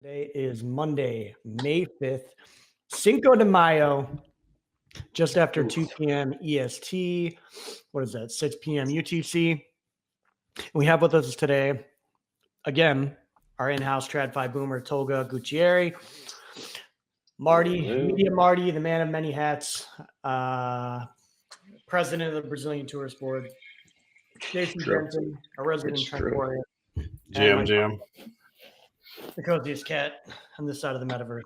Today is Monday, May 5th, Cinco de Mayo, just after 2 p.m. EST. What is that, 6 p.m. UTC? We have with us today, again, our in-house TradFi boomer, Tolga Gutierrez, Marty, Media Marty, the man of many hats, president of the Brazilian Tourist Board, Jason Jensen, a resident Trent warrior, GM. the coziest cat on this side of the metaverse.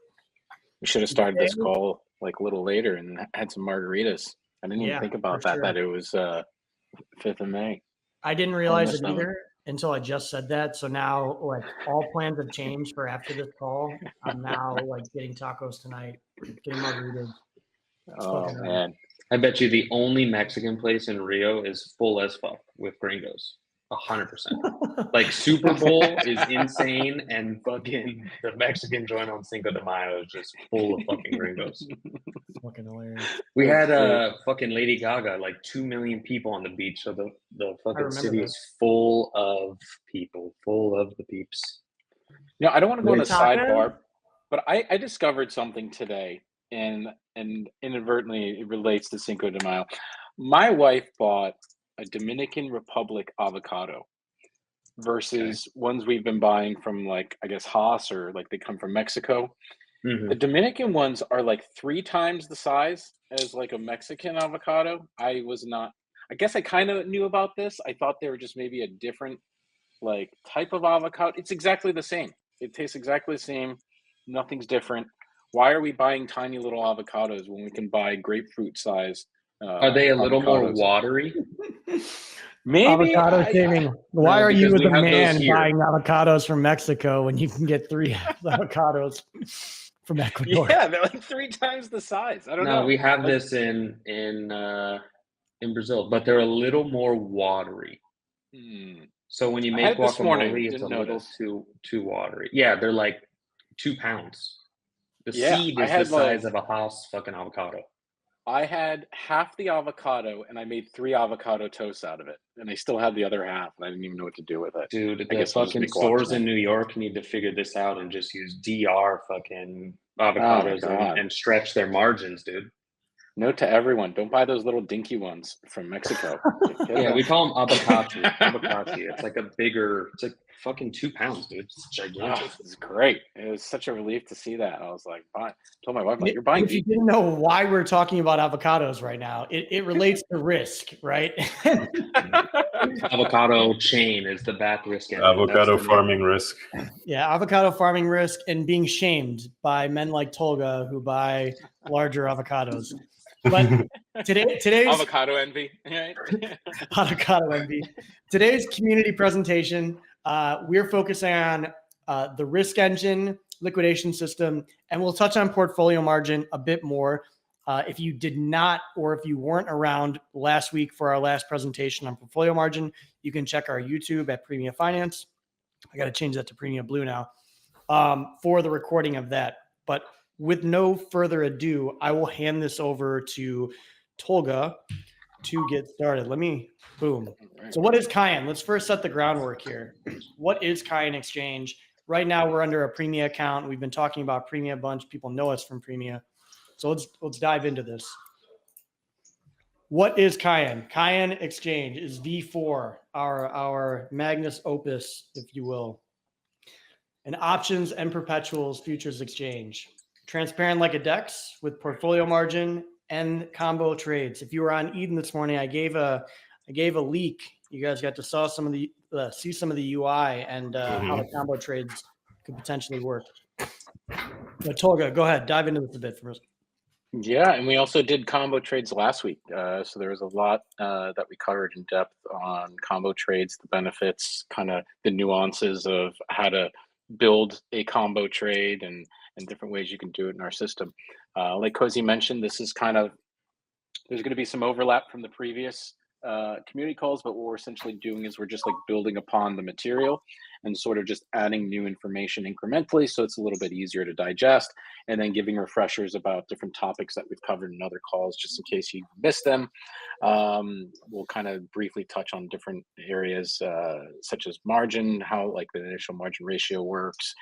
We should have started this call like a little later and had some margaritas. I didn't even think about that, that it was 5th of May. I didn't realize it either until I just said that. So now, like, all plans have changed for after this call. I'm now, like, getting tacos tonight, getting margaritas. Oh, man. I bet you the only Mexican place in Rio is full as fuck with gringos. 100%. Like, Super Bowl is insane, and fucking the Mexican joint on Cinco de Mayo is just full of fucking gringos. Fucking hilarious. We had fucking Lady Gaga, like 2 million people on the beach, so the fucking city is full of people, full of the peeps. You know, I don't want to go on a sidebar, but I discovered something today, and inadvertently it relates to Cinco de Mayo. My wife bought a Dominican Republic avocado versus ones we've been buying from, like, I guess Haas, or like they come from Mexico. Mm-hmm. The Dominican ones are like 3 times the size as like a Mexican avocado. I guess I kind of knew about this. I thought they were just maybe a different like type of avocado. It's exactly the same. It tastes exactly the same. Nothing's different. Why are we buying tiny little avocados when we can buy grapefruit size? Are they a little more watery? Maybe. Avocado shaming. Why are you, as a man, buying avocados from Mexico when you can get 3 avocados from Ecuador? Yeah, they're like 3 times the size. I don't know. No, we have this in Brazil, but they're a little more watery. So when you make guacamole, it's a little too watery. Yeah, they're like 2 pounds. The seed is the size of a Haas fucking avocado. I had half the avocado, and I made 3 avocado toasts out of it, and I still had the other half, and I didn't even know what to do with it. Dude, the fucking stores in New York need to figure this out and just use DR fucking avocados and stretch their margins, dude. Note to everyone: don't buy those little dinky ones from Mexico. Yeah, we call them abacachi. Abacachi. It's like it's like fucking 2 pounds, dude. It's gigantic. Oh, it's great. It was such a relief to see that. I was like, told my wife, like, you're buying. If you didn't know why we're talking about avocados right now, it relates to risk, right? Avocado chain is the back risk. Avocado farming risk. Yeah, avocado farming risk and being shamed by men like Tolga who buy larger avocados. But today's avocado envy, right? Avocado envy. Today's community presentation, we're focusing on the risk engine, liquidation system, and we'll touch on portfolio margin a bit more. If you did not, or if you weren't around last week for our last presentation on portfolio margin, you can check our YouTube at Premium Finance. I got to change that to Premium Blue now for the recording of that. But with no further ado, I will hand this over to Tolga to get started. Boom. So what is Kyan? Let's first set the groundwork here. What is Kyan Exchange? Right now, we're under a Premia account. We've been talking about Premia a bunch. People know us from Premia. So let's dive into this. What is Kyan? Kyan Exchange is V4, our Magnus Opus, if you will. An options and perpetuals futures exchange. Transparent like a DEX with portfolio margin and combo trades. If you were on Eden this morning, I gave a leak. You guys got to see some of the UI and how the combo trades could potentially work. But Tolga, go ahead, dive into this a bit for us. Yeah, and we also did combo trades last week. So there was a lot that we covered in depth on combo trades, the benefits, kind of the nuances of how to build a combo trade and different ways you can do it in our system. Like Cozy mentioned, this is there's going to be some overlap from the previous community calls, but what we're essentially doing is we're just like building upon the material and sort of just adding new information incrementally, so it's a little bit easier to digest, and then giving refreshers about different topics that we've covered in other calls, just in case you missed them. We'll kind of briefly touch on different areas, such as margin, how like the initial margin ratio works,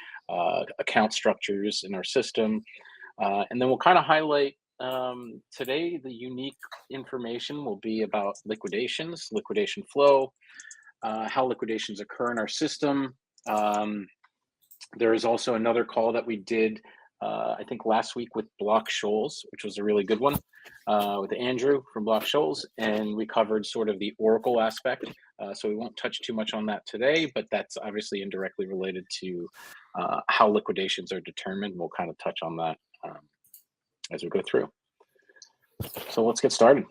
account structures in our system, and then we'll kind of highlight today the unique information will be about liquidations, liquidation flow, how liquidations occur in our system. There is also another call that we did, I think last week with Block Shoals, which was a really good one, with Andrew from Block Shoals, and we covered sort of the Oracle aspect. So we won't touch too much on that today, but that's obviously indirectly related to how liquidations are determined. We'll kind of touch on that as we go through. So let's get started.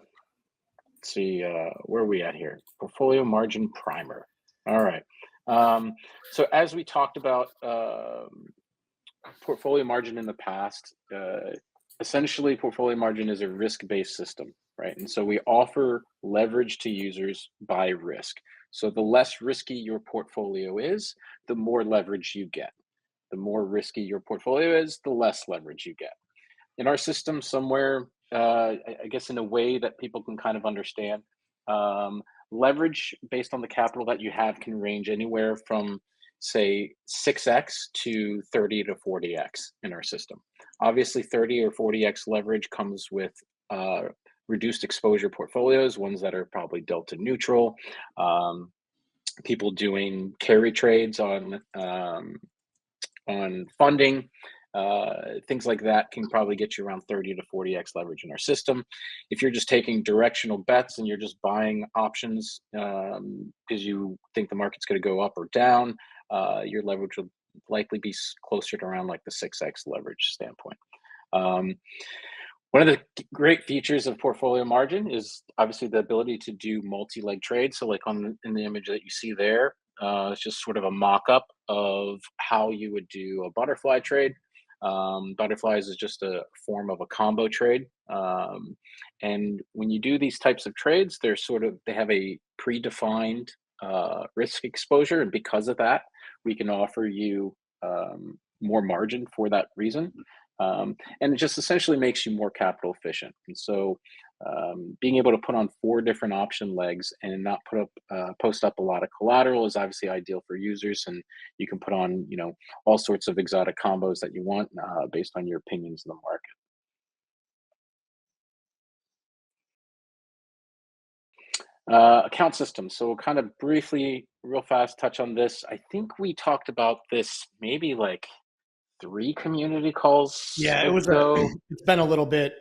Let's see, where are we at here? Portfolio margin primer. All right. So as we talked about portfolio margin in the past, essentially portfolio margin is a risk-based system, right? And so we offer leverage to users by risk. So the less risky your portfolio is, the more leverage you get. The more risky your portfolio is, the less leverage you get. In our system somewhere, I guess in a way that people can kind of understand, leverage based on the capital that you have can range anywhere from, say, 6x to 30 to 40x in our system. Obviously, 30 or 40x leverage comes with reduced exposure portfolios, ones that are probably delta neutral, people doing carry trades on funding. Things like that can probably get you around 30 to 40x leverage in our system. If you're just taking directional bets and you're just buying options because you think the market's going to go up or down, your leverage will likely be closer to around like the 6x leverage standpoint. One of the great features of portfolio margin is obviously the ability to do multi-leg trades. So like in the image that you see there, it's just sort of a mock-up of how you would do a butterfly trade. Butterflies is just a form of a combo trade. And when you do these types of trades, they have a predefined risk exposure. And because of that, we can offer you more margin for that reason. And it just essentially makes you more capital efficient. And so being able to put on 4 different option legs and not post up a lot of collateral is obviously ideal for users. And you can put on, all sorts of exotic combos that you want based on your opinions in the market. Account system. So we'll kind of briefly, real fast, touch on this. I think we talked about this maybe like 3 community calls. Yeah, it's been a little bit.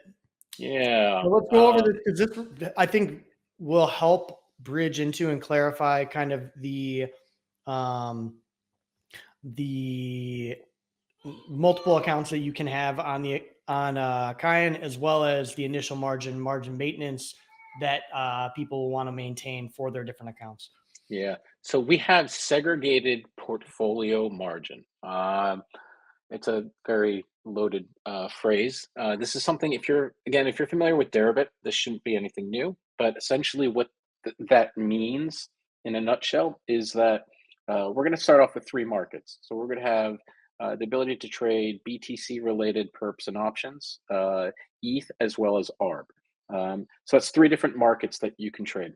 Yeah. So let's go over this because this, I think, will help bridge into and clarify kind of the multiple accounts that you can have on Kyan, as well as the initial margin maintenance that people will want to maintain for their different accounts. Yeah. So we have segregated portfolio margin. It's a very loaded phrase. This is something, if you're familiar with Deribit, this shouldn't be anything new, but essentially what that means in a nutshell is that we're going to start off with 3 markets. So we're going to have the ability to trade BTC related perps and options, ETH, as well as ARB. So that's 3 different markets that you can trade.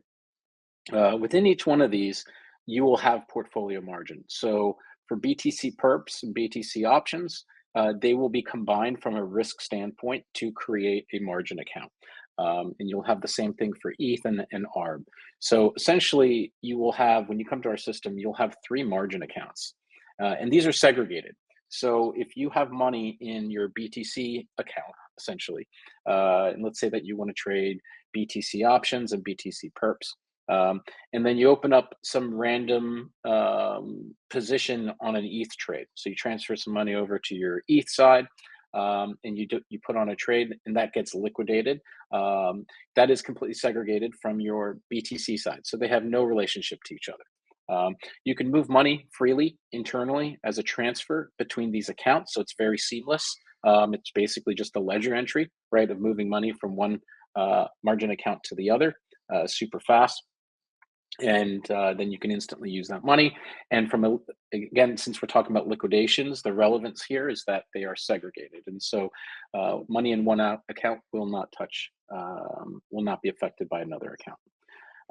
Within each one of these, you will have portfolio margin. So for BTC perps and BTC options, they will be combined from a risk standpoint to create a margin account. And you'll have the same thing for ETH and ARB. So essentially, you will have, when you come to our system, you'll have 3 margin accounts. And these are segregated. So if you have money in your BTC account, essentially, and let's say that you want to trade BTC options and BTC perps, and then you open up some random position on an ETH trade. So you transfer some money over to your ETH side, and you put on a trade, and that gets liquidated. That is completely segregated from your BTC side. So they have no relationship to each other. You can move money freely internally as a transfer between these accounts. So it's very seamless. It's basically just a ledger entry, right, of moving money from one margin account to the other. super fast. And then you can instantly use that money. And again, since we're talking about liquidations, the relevance here is that they are segregated. And so money in one account will not be affected by another account.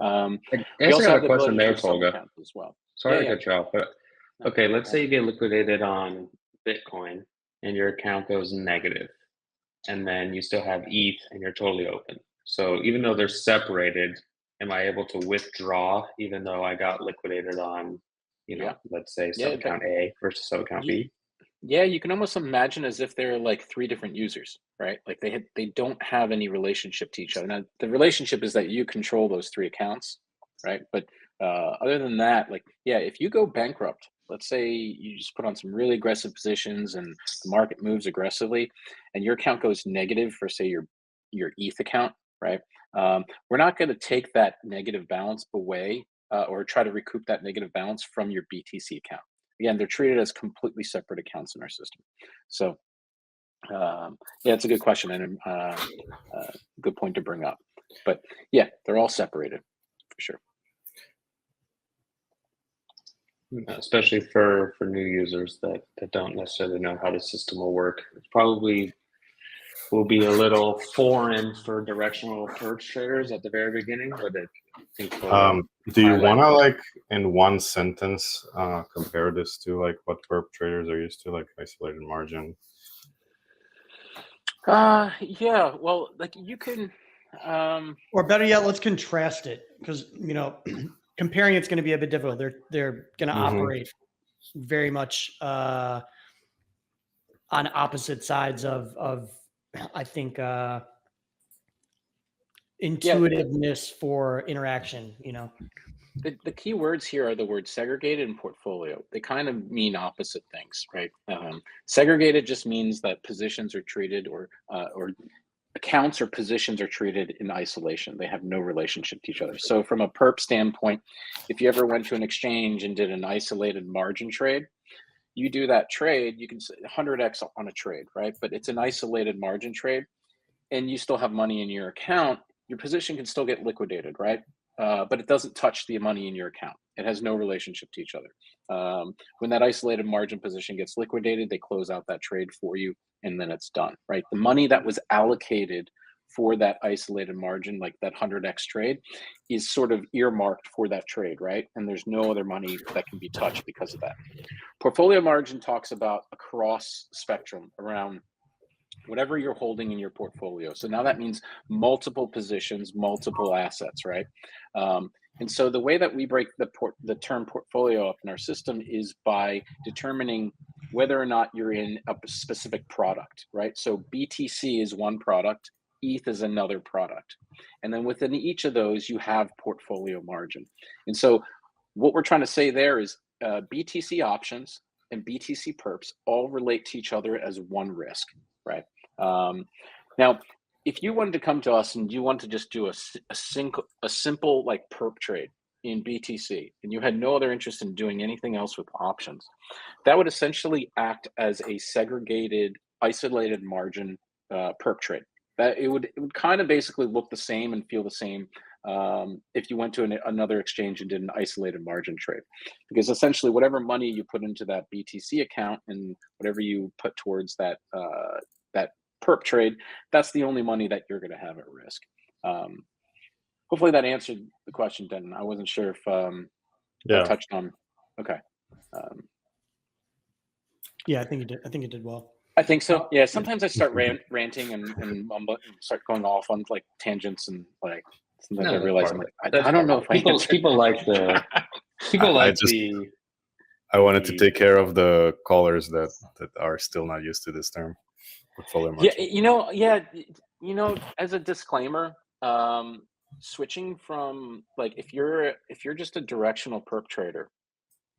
I We guess I also got have a the question ability there, to do Tolga. sub-accounts as well. Sorry Yeah, to cut you off, but okay, let's say you get liquidated on Bitcoin and your account goes negative, and then you still have ETH and you're totally open. So even though they're separated, am I able to withdraw even though I got liquidated on, let's say Yeah, sub-account A versus sub-account B? Yeah, you can almost imagine as if they're like three different users, right? Like they don't have any relationship to each other. Now, the relationship is that you control those three accounts, right? But other than that, like, yeah, if you go bankrupt, let's say you just put on some really aggressive positions and the market moves aggressively, and your account goes negative for, say, your ETH account, right? We're not going to take that negative balance away or try to recoup that negative balance from your BTC account. Again, they're treated as completely separate accounts in our system. So, yeah, it's a good question and good point to bring up. But yeah, they're all separated for sure. Especially for new users that don't necessarily know how the system will work. It probably will be a little foreign for directional perps traders at the very beginning, but I think do you want to, like, in one sentence compare this to like what perp traders are used to, like isolated margin? Yeah, well, like you can or better yet, let's contrast it, because comparing it's going to be a bit difficult. They're going to operate very much on opposite sides of I think intuitiveness for interaction. The key words here are the words segregated and portfolio. They kind of mean opposite things, right? Segregated just means that positions are treated or accounts or positions are treated in isolation. They have no relationship to each other. So from a perp standpoint, if you ever went to an exchange and did an isolated margin trade, you do that trade, you can say 100x on a trade, right? But it's an isolated margin trade and you still have money in your account, your position can still get liquidated, right? But it doesn't touch the money in your account. It has no relationship to each other. When that isolated margin position gets liquidated, they close out that trade for you, and then it's done, right? The money that was allocated for that isolated margin, like that 100x trade, is sort of earmarked for that trade, right? And there's no other money that can be touched because of that. Portfolio margin talks about a cross spectrum around whatever you're holding in your portfolio. So now that means multiple positions, multiple assets, right? And so the way that we break the term portfolio up in our system is by determining whether or not you're in a specific product, right? So BTC is one product, ETH is another product. And then within each of those, you have portfolio margin. And so what we're trying to say there is BTC options and BTC perps all relate to each other as one risk, right? Now, if you wanted to come to us and you want to just do a simple like perp trade in BTC, and you had no other interest in doing anything else with options, that would essentially act as a segregated, isolated margin perp trade. That it would kind of basically look the same and feel the same if you went to another exchange and did an isolated margin trade, because essentially whatever money you put into that BTC account and whatever you put towards that that perp trade, that's the only money that you're going to have at risk. Hopefully that answered the question, Denton. I wasn't sure if I touched on. Okay. Yeah, I think it did well. I think so. Yeah. Sometimes I start ranting and start going off on like tangents and like sometimes I realize I'm like I don't know if people like the people like the. I wanted to take care of the callers that are still not used to this term, portfolio margin. Yeah, as a disclaimer, switching from like if you're just a directional perp trader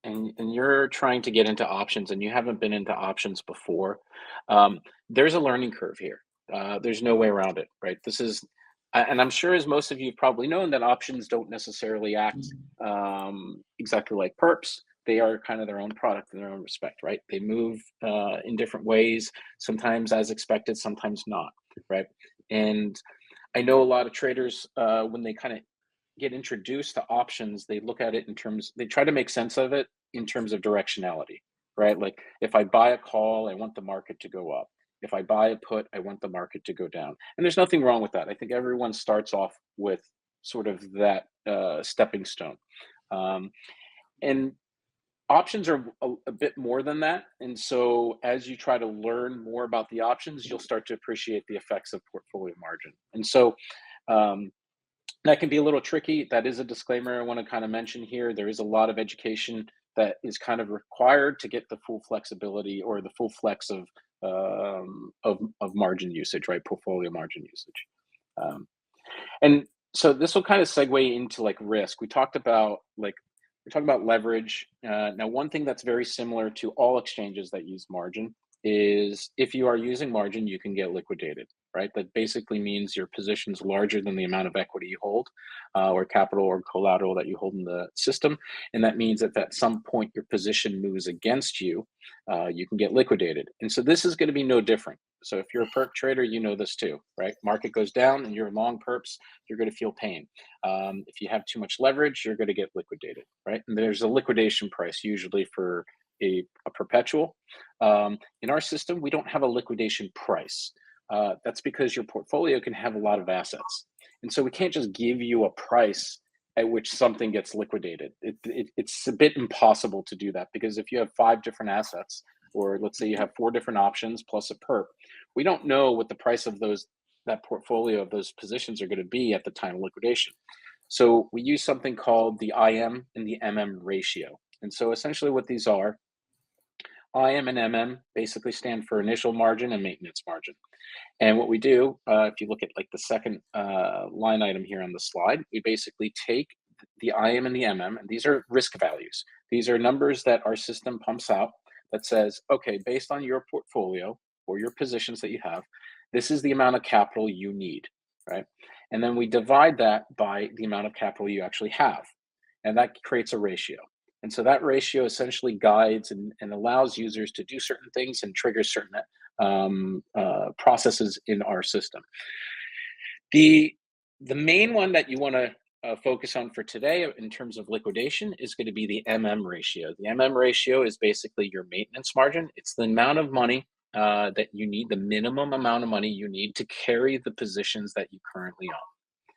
and you're trying to get into options and you haven't been into options before, there's a learning curve here. There's no way around it, right? This is, and I'm sure as most of you have probably known that options don't necessarily act exactly like perps. They are kind of their own product in their own respect, right? They move in different ways, sometimes as expected, sometimes not, right? And I know a lot of traders when they kind of get introduced to options, they look at it in terms, they try to make sense of it in terms of directionality, right? Like if I buy a call, I want the market to go up. If I buy a put, I want the market to go down. And there's nothing wrong with that. I think everyone starts off with sort of that stepping stone. And options are a bit more than that. And so as you try to learn more about the options, you'll start to appreciate the effects of portfolio margin. And so that can be a little tricky. That is a disclaimer I want to kind of mention here. There is a lot of education that is kind of required to get the full flexibility or the full flex of margin usage, right? Portfolio margin usage. And so this will kind of segue into like risk. We talked about leverage. Now, one thing that's very similar to all exchanges that use margin is if you are using margin, you can get liquidated, right? That basically means your position's larger than the amount of equity you hold or capital or collateral that you hold in the system. And that means that if at some point your position moves against you, you can get liquidated. And so this is going to be no different. So if you're a perp trader, you know this too, right? Market goes down and you're long perps, you're going to feel pain. If you have too much leverage, you're going to get liquidated, right? And there's a liquidation price usually for a perpetual. In our system, we don't have a liquidation price. That's because your portfolio can have a lot of assets. And so we can't just give you a price at which something gets liquidated. It's a bit impossible to do that, because if you have 5 different assets, or let's say you have 4 different options plus a perp, we don't know what the price of that portfolio of those positions are going to be at the time of liquidation. So we use something called the IM and the MM ratio. And so essentially what these are, IM and MM basically stand for initial margin and maintenance margin. And what we do, if you look at like the second line item here on the slide, we basically take the IM and the MM, and these are risk values. These are numbers that our system pumps out that says, okay, based on your portfolio or your positions that you have, this is the amount of capital you need, right? And then we divide that by the amount of capital you actually have. And that creates a ratio. And so that ratio essentially guides and allows users to do certain things and triggers certain processes in our system. The main one that you want to focus on for today in terms of liquidation is going to be the MM ratio. The MM ratio is basically your maintenance margin. It's the amount of money that you need, the minimum amount of money you need to carry the positions that you currently own.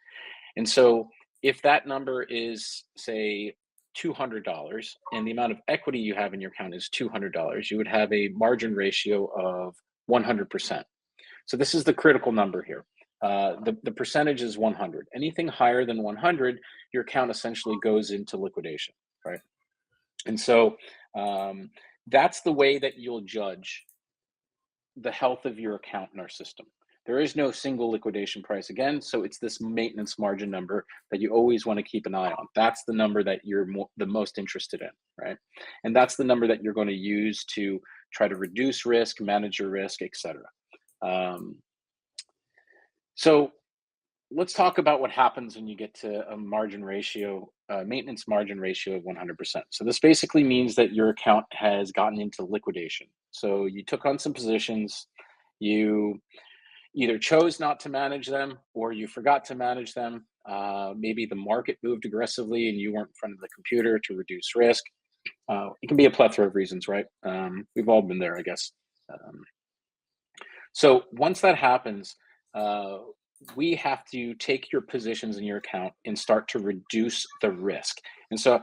And so if that number is, say, $200 and the amount of equity you have in your account is $200, you would have a margin ratio of 100%. So this is the critical number here. The percentage is 100. Anything higher than 100, your account essentially goes into liquidation, right? And so that's the way that you'll judge the health of your account in our system. There is no single liquidation price again, so it's this maintenance margin number that you always want to keep an eye on. That's the number that you're the most interested in, right? And that's the number that you're going to use to try to reduce risk, manage your risk, etc. So let's talk about what happens when you get to a margin ratio, maintenance margin ratio of 100%. So this basically means that your account has gotten into liquidation. So you took on some positions, you either chose not to manage them or you forgot to manage them. Maybe the market moved aggressively and you weren't in front of the computer to reduce risk. It can be a plethora of reasons, right? We've all been there, I guess. So once that happens, we have to take your positions in your account and start to reduce the risk. And so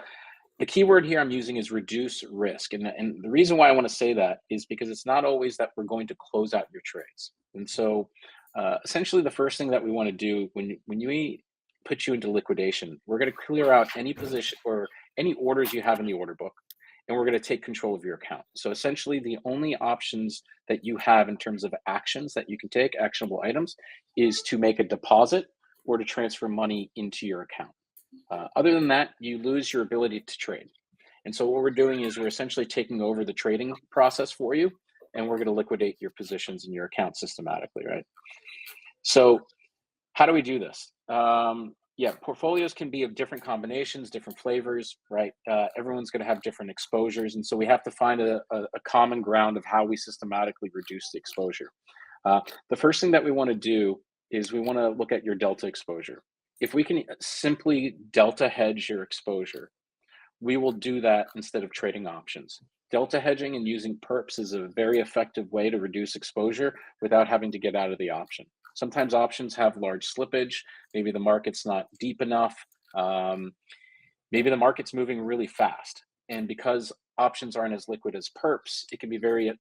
the key word here I'm using is reduce risk. And the reason why I want to say that is because it's not always that we're going to close out your trades. And so essentially the first thing that we want to do when we put you into liquidation, we're going to clear out any position or any orders you have in the order book, and we're going to take control of your account. So essentially the only options that you have in terms of actions that you can take, actionable items, is to make a deposit or to transfer money into your account. Other than that, you lose your ability to trade. And so what we're doing is we're essentially taking over the trading process for you, and we're going to liquidate your positions in your account systematically, right? So how do we do this? Yeah, portfolios can be of different combinations, different flavors, right? Everyone's going to have different exposures. And so we have to find a common ground of how we systematically reduce the exposure. The first thing that we want to do is we want to look at your delta exposure. if we can simply delta hedge your exposure, we will do that instead of trading options. Delta hedging and using perps is a very effective way to reduce exposure without having to get out of the option. Sometimes options have large slippage. Maybe the market's not deep enough. Maybe the market's moving really fast. And because options aren't as liquid as perps, it can be very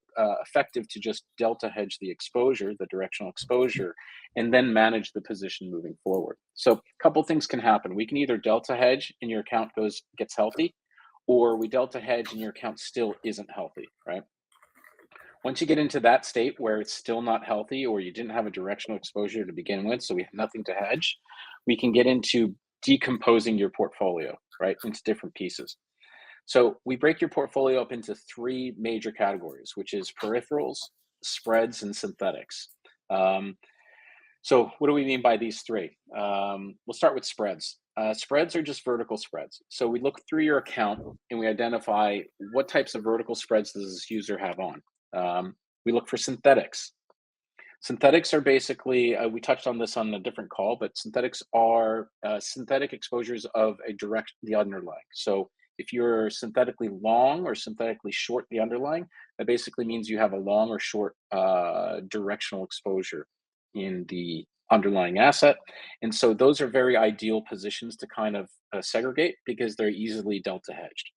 effective to just delta hedge the exposure, the directional exposure, and then manage the position moving forward. So a couple things can happen. We can either delta hedge and your account gets healthy, or we delta hedge and your account still isn't healthy, right? Once you get into that state where it's still not healthy, or you didn't have a directional exposure to begin with, so we have nothing to hedge, we can get into decomposing your portfolio, right, into different pieces. So we break your portfolio up into three major categories, which is peripherals, spreads, and synthetics. So what do we mean by these three? We'll start with spreads. Spreads are just vertical spreads. So we look through your account and we identify what types of vertical spreads does this user have on. We look for synthetics. Synthetics are basically, we touched on this on a different call, but synthetics are synthetic exposures of the underlying. So if you're synthetically long or synthetically short the underlying, that basically means you have a long or short directional exposure in the underlying asset. And so those are very ideal positions to kind of segregate because they're easily delta hedged.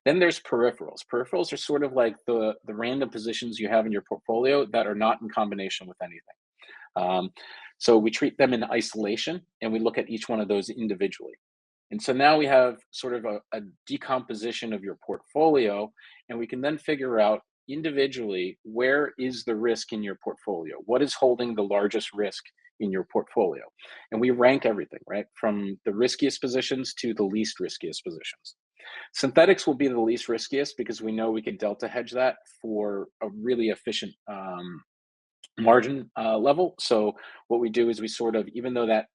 Then there's peripherals. Peripherals are sort of like the random positions you have in your portfolio that are not in combination with anything. So we treat them in isolation and we look at each one of those individually. And so now we have sort of a decomposition of your portfolio, and we can then figure out individually where is the risk in your portfolio? What is holding the largest risk in your portfolio? And we rank everything, right? From the riskiest positions to the least riskiest positions. Synthetics will be the least riskiest because we know we can delta hedge that for a really efficient margin level. So what we do is we sort of, even though that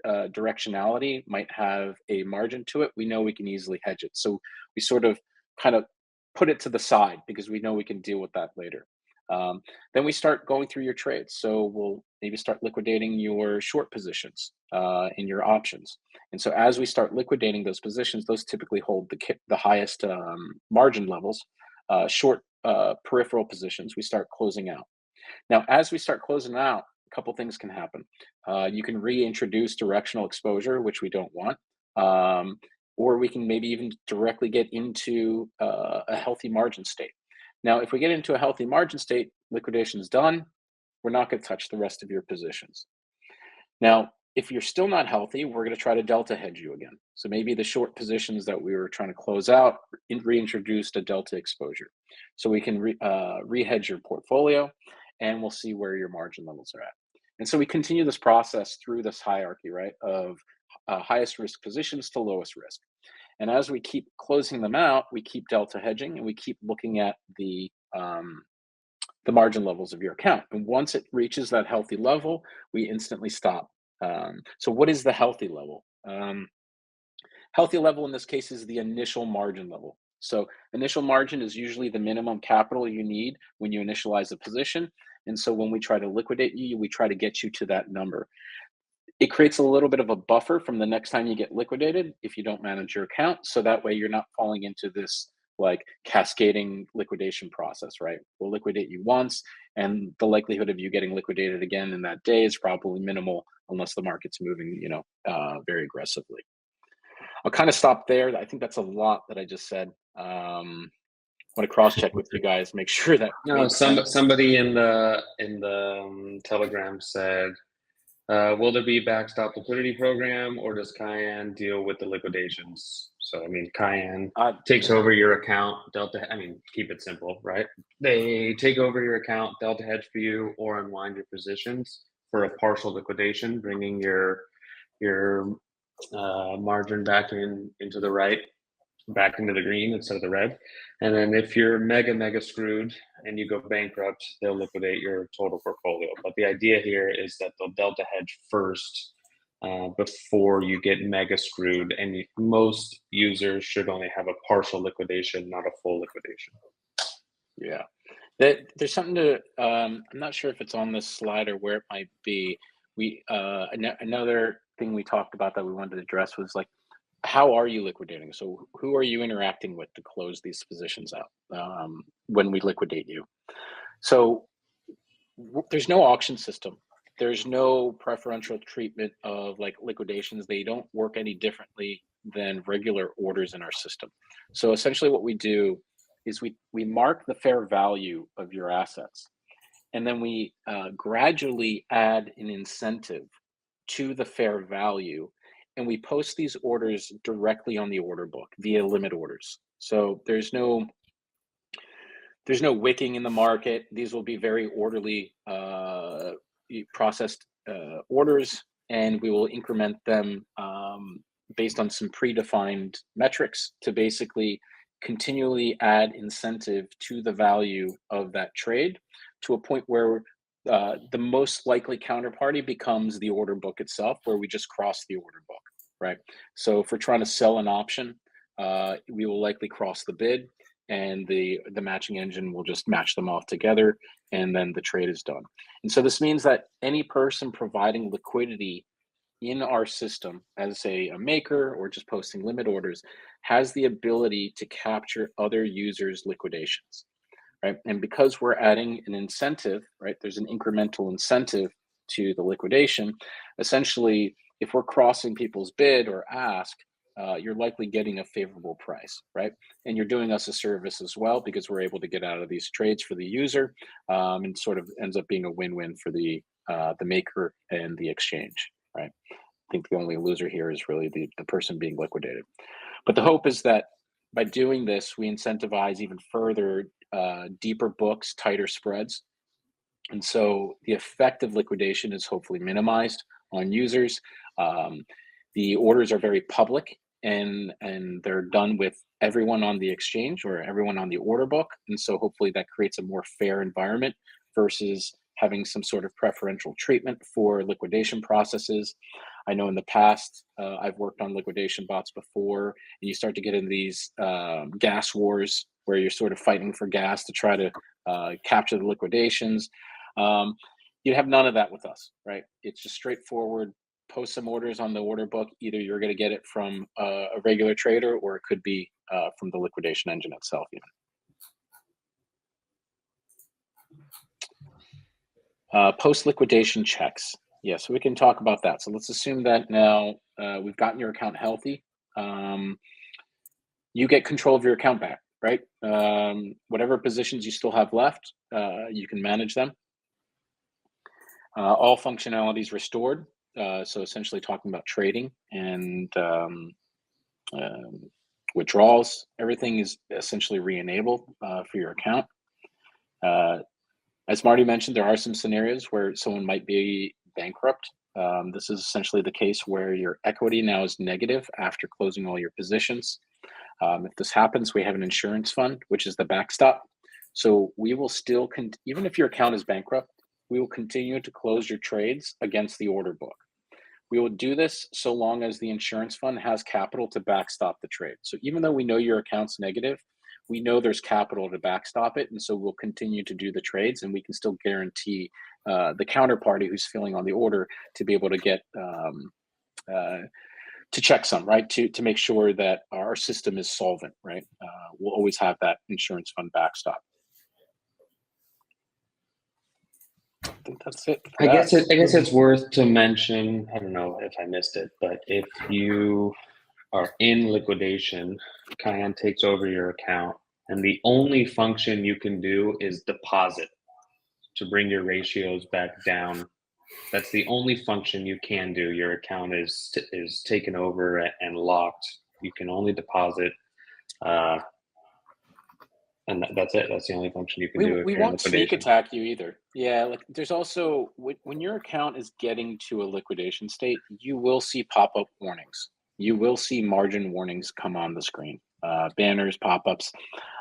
directionality might have a margin to it, we know we can easily hedge it. So we sort of kind of put it to the side because we know we can deal with that later. Then we start going through your trades. So we'll maybe start liquidating your short positions in your options. And so as we start liquidating those positions, those typically hold the highest margin levels. Short peripheral positions, we start closing out. Now, as we start closing out, a couple things can happen. You can reintroduce directional exposure, which we don't want. Or we can maybe even directly get into a healthy margin state. Now, if we get into a healthy margin state, liquidation is done. We're not going to touch the rest of your positions. Now, if you're still not healthy, we're going to try to delta hedge you again. So maybe the short positions that we were trying to close out reintroduced a delta exposure. So we can re-hedge your portfolio, and we'll see where your margin levels are at. And so we continue this process through this hierarchy, right, of highest risk positions to lowest risk. And as we keep closing them out, we keep delta hedging and we keep looking at the margin levels of your account. And once it reaches that healthy level, we instantly stop. So what is the healthy level? Healthy level in this case is the initial margin level. So initial margin is usually the minimum capital you need when you initialize a position. And so when we try to liquidate you, we try to get you to that number. It creates a little bit of a buffer from the next time you get liquidated if you don't manage your account. So that way you're not falling into this like cascading liquidation process, right? We'll liquidate you once and the likelihood of you getting liquidated again in that day is probably minimal unless the market's moving, very aggressively. I'll kind of stop there. I think that's a lot that I just said. I want to cross-check with you guys, make sure that. No, somebody in the Telegram said, will there be backstop liquidity program, or does Kyan deal with the liquidations? So, I mean, Kyan takes over your account, keep it simple, right? They take over your account, delta hedge for you, or unwind your positions for a partial liquidation, bringing your margin back into the right, back into the green instead of the red. And then if you're mega screwed and you go bankrupt, they'll liquidate your total portfolio. But the idea here is that they'll delta hedge first before you get mega screwed. And most users should only have a partial liquidation, not a full liquidation. Yeah. There's something to, I'm not sure if it's on this slide or where it might be. another thing we talked about that we wanted to address was like, how are you liquidating? So who are you interacting with to close these positions out when we liquidate you? So there's no auction system. There's no preferential treatment of like liquidations. They don't work any differently than regular orders in our system. So essentially what we do is we mark the fair value of your assets, and then we gradually add an incentive to the fair value, and we post these orders directly on the order book via limit orders. So there's no wicking in the market. These will be very orderly processed orders, and we will increment them based on some predefined metrics to basically continually add incentive to the value of that trade to a point where the most likely counterparty becomes the order book itself, where we just cross the order book, right? So if we're trying to sell an option, we will likely cross the bid, and the matching engine will just match them off together, and then the trade is done. And so this means that any person providing liquidity in our system as a maker or just posting limit orders has the ability to capture other users' liquidations, right? And because we're adding an incentive, right, there's an incremental incentive to the liquidation. Essentially, if we're crossing people's bid or ask, you're likely getting a favorable price, right? And you're doing us a service as well, because we're able to get out of these trades for the user, and sort of ends up being a win-win for the maker and the exchange, right? I think the only loser here is really the person being liquidated. But the hope is that by doing this, we incentivize even further deeper books, tighter spreads. And so the effect of liquidation is hopefully minimized on users. The orders are very public, and they're done with everyone on the exchange or everyone on the order book. And so hopefully that creates a more fair environment versus having some sort of preferential treatment for liquidation processes. I know in the past, I've worked on liquidation bots before, and you start to get in these gas wars where you're sort of fighting for gas to try to capture the liquidations. You have none of that with us, right? It's just straightforward. Post some orders on the order book. Either you're going to get it from a regular trader, or it could be from the liquidation engine itself even. Post liquidation checks. Yeah, so we can talk about that. So let's assume that now we've gotten your account healthy. You get control of your account back, right? Whatever positions you still have left, you can manage them. All functionalities restored. So essentially talking about trading and withdrawals, everything is essentially re-enabled for your account. As Marty mentioned, there are some scenarios where someone might be bankrupt. This is essentially the case where your equity now is negative after closing all your positions. If this happens, we have an insurance fund, which is the backstop. So we will still, even if your account is bankrupt, we will continue to close your trades against the order book. We will do this so long as the insurance fund has capital to backstop the trade. So even though we know your account's negative, we know there's capital to backstop it. And so we'll continue to do the trades, and we can still guarantee the counterparty who's filling on the order to be able to get, to check some, right? To make sure that our system is solvent, right? We'll always have that insurance fund backstop. I think that's it. I guess it's worth to mention, I don't know if I missed it, but if you are in liquidation, Kyan takes over your account, and the only function you can do is deposit to bring your ratios back down. That's the only function you can do. Your account is taken over and locked. You can only deposit, and that's it. That's the only function you can do. We won't sneak attack you either. Yeah, like there's also, when your account is getting to a liquidation state, you will see pop-up warnings. You will see margin warnings come on the screen, banners, pop-ups.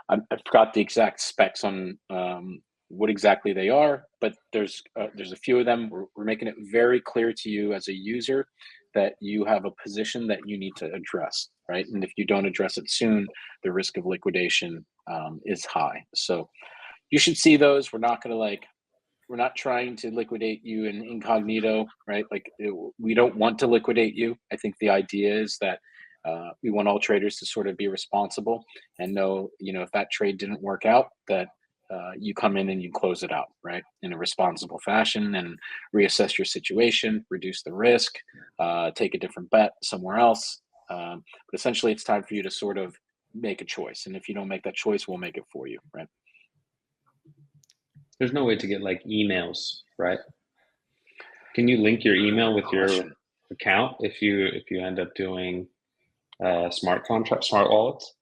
I forgot the exact specs on what exactly they are, but there's a few of them. We're making it very clear to you as a user that you have a position that you need to address, right? And if you don't address it soon, the risk of liquidation is high. So you should see those. We're not going to like we're not trying to liquidate you in incognito, right? Like we don't want to liquidate you. I think the idea is that we want all traders to sort of be responsible and know, if that trade didn't work out, that you come in and you close it out, right, in a responsible fashion, and reassess your situation, reduce the risk, take a different bet somewhere else. But essentially, it's time for you to sort of make a choice. And if you don't make that choice, we'll make it for you, right? There's no way to get like emails, right? Can you link your email with your account if you end up doing smart wallets?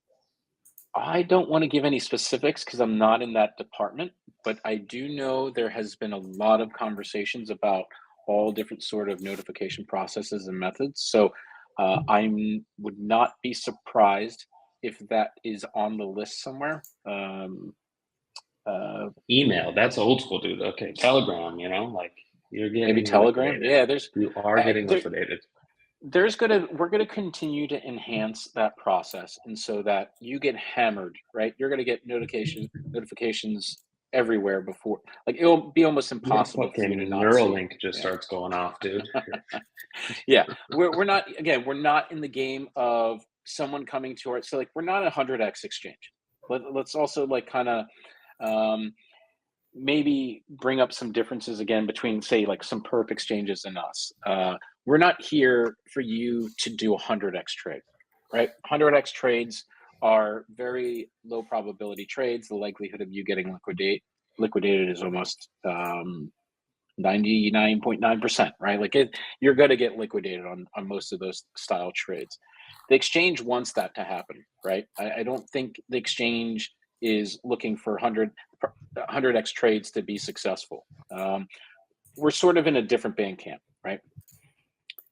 I don't want to give any specifics because I'm not in that department, but I do know there has been a lot of conversations about all different sort of notification processes and methods. So I would not be surprised if that is on the list somewhere. Email, that's old school, dude. Okay, Telegram, like you're getting maybe Telegram. liquidated. Yeah, you are getting liquidated. We're gonna continue to enhance that process, and so that you get hammered, right? You're gonna get notifications everywhere before, like it'll be almost impossible for you to not Neuralink see. just starts going off, dude. Yeah, we're not in the game of someone coming to our, so like we're not a 100x exchange. Let's also like kind of maybe bring up some differences again between, say, like some perp exchanges and us. We're not here for you to do a 100x trade, right? 100x trades are very low probability trades. The likelihood of you getting liquidated is almost 99.9%, right? Like you're going to get liquidated on most of those style trades. The exchange wants that to happen, right? I don't think the exchange is looking for 100x trades to be successful. We're sort of in a different band camp, right?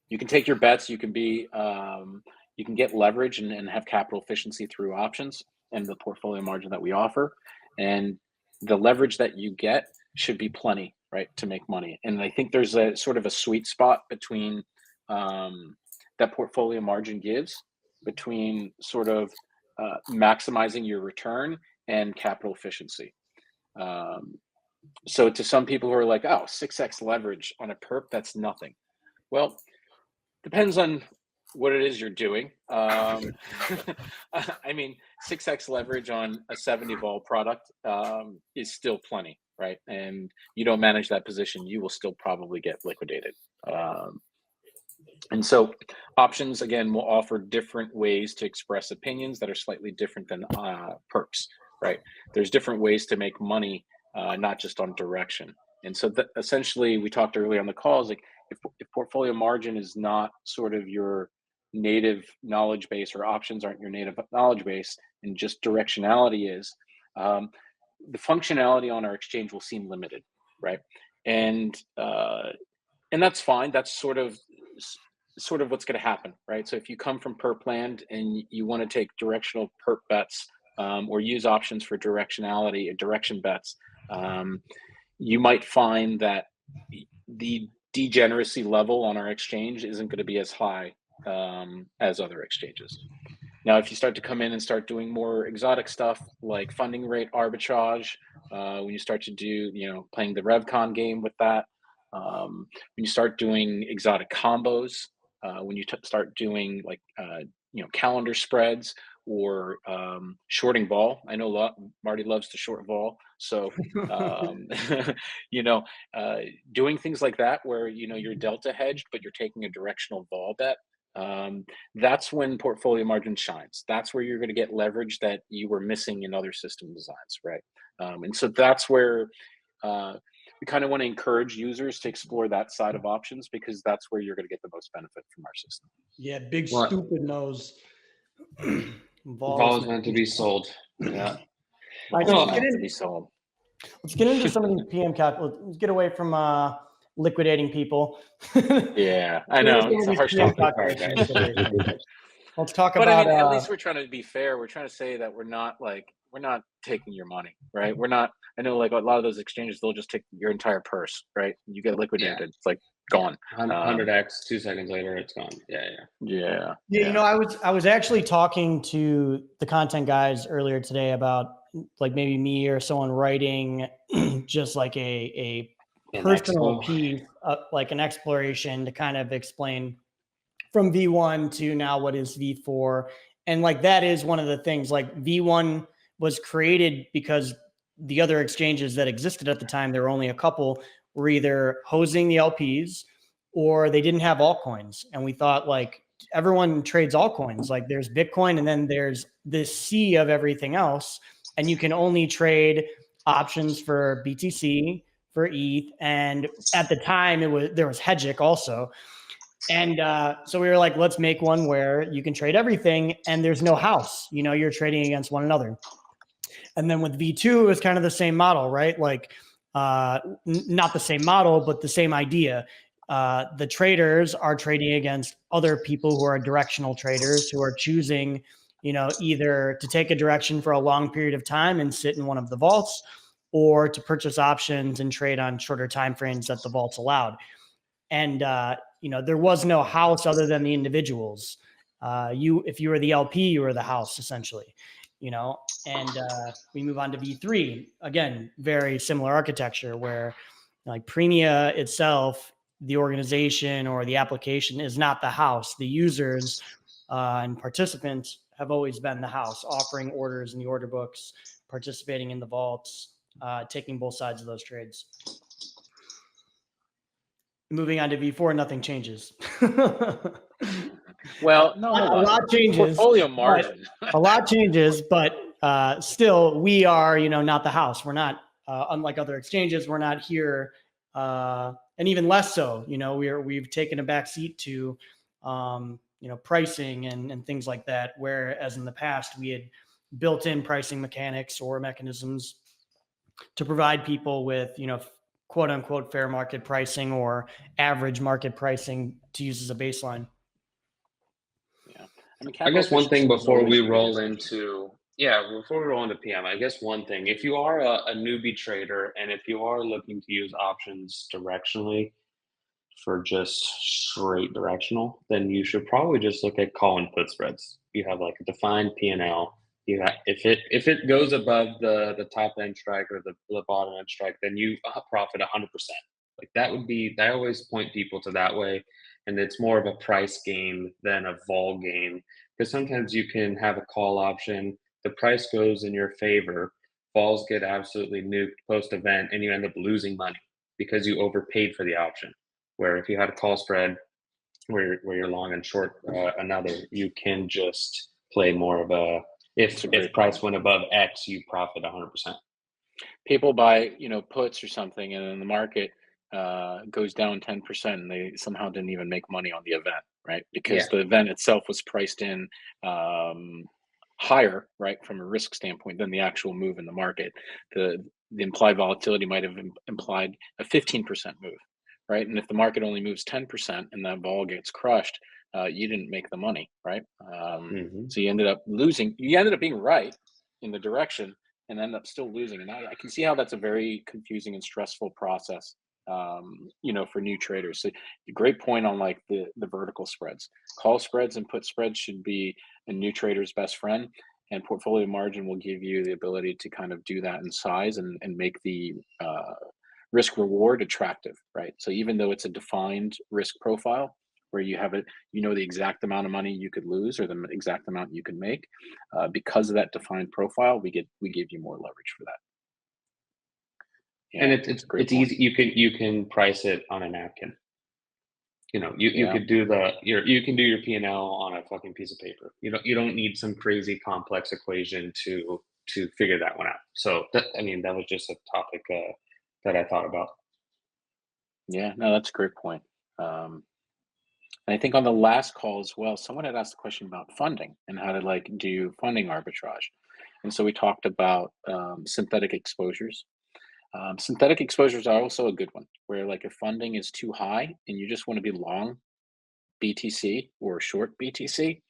You can take your bets. You can be, you can get leverage and have capital efficiency through options and the portfolio margin that we offer. And the leverage that you get should be plenty, right, to make money. And I think there's a sort of a sweet spot between that portfolio margin gives between sort of maximizing your return and capital efficiency. So to some people who are like, oh, 6x leverage on a perp, that's nothing. Well, depends on what it is you're doing. I mean, 6x leverage on a 70 vol product is still plenty, right? And you don't manage that position, you will still probably get liquidated. And so options, again, will offer different ways to express opinions that are slightly different than perps, right? There's different ways to make money, not just on direction. And so essentially, we talked earlier on the calls, like if portfolio margin is not sort of your native knowledge base, or options aren't your native knowledge base, and just directionality is, the functionality on our exchange will seem limited, right? And that's fine. That's sort of what's going to happen, right? So if you come from perp land and you want to take directional perp bets, or use options for directionality or direction bets, you might find that the degeneracy level on our exchange isn't going to be as high as other exchanges. Now, if you start to come in and start doing more exotic stuff like funding rate arbitrage, when you start to do, playing the RevCon game with that, when you start doing exotic combos, when you start doing like, calendar spreads, or shorting vol. I know Marty loves to short vol. So, doing things like that where, you're delta hedged, but you're taking a directional vol bet. That's when portfolio margin shines. That's where you're going to get leverage that you were missing in other system designs, right? And so that's where we kind of want to encourage users to explore that side of options, because that's where you're going to get the most benefit from our system. Yeah, big stupid nose. Vol is meant to be sold. Yeah. Let's get into some of these PM calculators. Let's get away from liquidating people. Yeah, I know. It's a harsh topic. Let's talk but about. I mean, at least we're trying to be fair. We're trying to say that we're not taking your money, right? We're not. I know, like a lot of those exchanges, they'll just take your entire purse, right? You get liquidated. Yeah. It's like gone. 100x, 2 seconds later, it's gone. Yeah. I was actually talking to the content guys earlier today about like maybe me or someone writing just like a personal piece, like an exploration to kind of explain from V1 to now what is V4. And like that is one of the things, like V1 was created because the other exchanges that existed at the time, there were only a couple, were either hosing the LPs or they didn't have altcoins. And we thought like everyone trades altcoins, like there's Bitcoin and then there's this sea of everything else. And you can only trade options for BTC, for ETH. And at the time there was Hedgic also. And so we were like, let's make one where you can trade everything and there's no house, you know, you're trading against one another. And then with V2, it was kind of the same model, right? Like not the same model, but the same idea. The traders are trading against other people who are directional traders who are choosing, you know, either to take a direction for a long period of time and sit in one of the vaults, or to purchase options and trade on shorter time frames that the vaults allowed. And you know, there was no house other than the individuals. If you were the LP, you were the house essentially, you know. And we move on to V3, again, very similar architecture where like Premia itself, the organization or the application is not the house. The users and participants have always been the house, offering orders in the order books, participating in the vaults, taking both sides of those trades. Moving on to V4, nothing changes. Well, no, a lot changes. Portfolio margin. A lot changes, but still, we are, you know, not the house. We're not, unlike other exchanges, we're not here, and even less so. You know, we've taken a back seat to, you know, pricing and things like that. Whereas in the past, we had built-in pricing mechanics or mechanisms to provide people with, you know, quote unquote fair market pricing or average market pricing to use as a baseline. Yeah, I mean, I guess one thing before we roll into PM, I guess one thing, if you are a newbie trader and if you are looking to use options directionally for just straight directional, then you should probably just look at call and put spreads. You have like a defined P&L. You have, if it goes above the top end strike or the bottom end strike, then you profit 100%. Like that would be, I always point people to that way. And it's more of a price game than a vol game, because sometimes you can have a call option, the price goes in your favor, vols get absolutely nuked post event, and you end up losing money because you overpaid for the option. Where if you had a call spread where you're long and short another, you can just play more of a, if price went above X, you profit 100%. People buy, you know, puts or something, and then the market goes down 10%, and they somehow didn't even make money on the event, right? Because the event itself was priced in higher, right, from a risk standpoint than the actual move in the market. The implied volatility might have implied a 15% move, right? And if the market only moves 10% and that vol gets crushed, you didn't make the money, right? So you ended up losing. You ended up being right in the direction and end up still losing. And I can see how that's a very confusing and stressful process, you know, for new traders. So great point on like the vertical spreads. Call spreads and put spreads should be a new trader's best friend. And portfolio margin will give you the ability to kind of do that in size and make the risk reward attractive, right? So even though it's a defined risk profile where you have it, you know, the exact amount of money you could lose or the exact amount you can make, because of that defined profile, we give you more leverage for that. Yeah, and it's easy. You can price it on a napkin. You know, you could do you can do your P&L on a fucking piece of paper. You don't need some crazy complex equation to figure that one out. So that was just a topic that I thought about. Yeah, no, that's a great point. And I think on the last call as well, someone had asked a question about funding and how to like do funding arbitrage. And so we talked about synthetic exposures. Synthetic exposures are also a good one, where like if funding is too high and you just want to be long BTC or short BTC,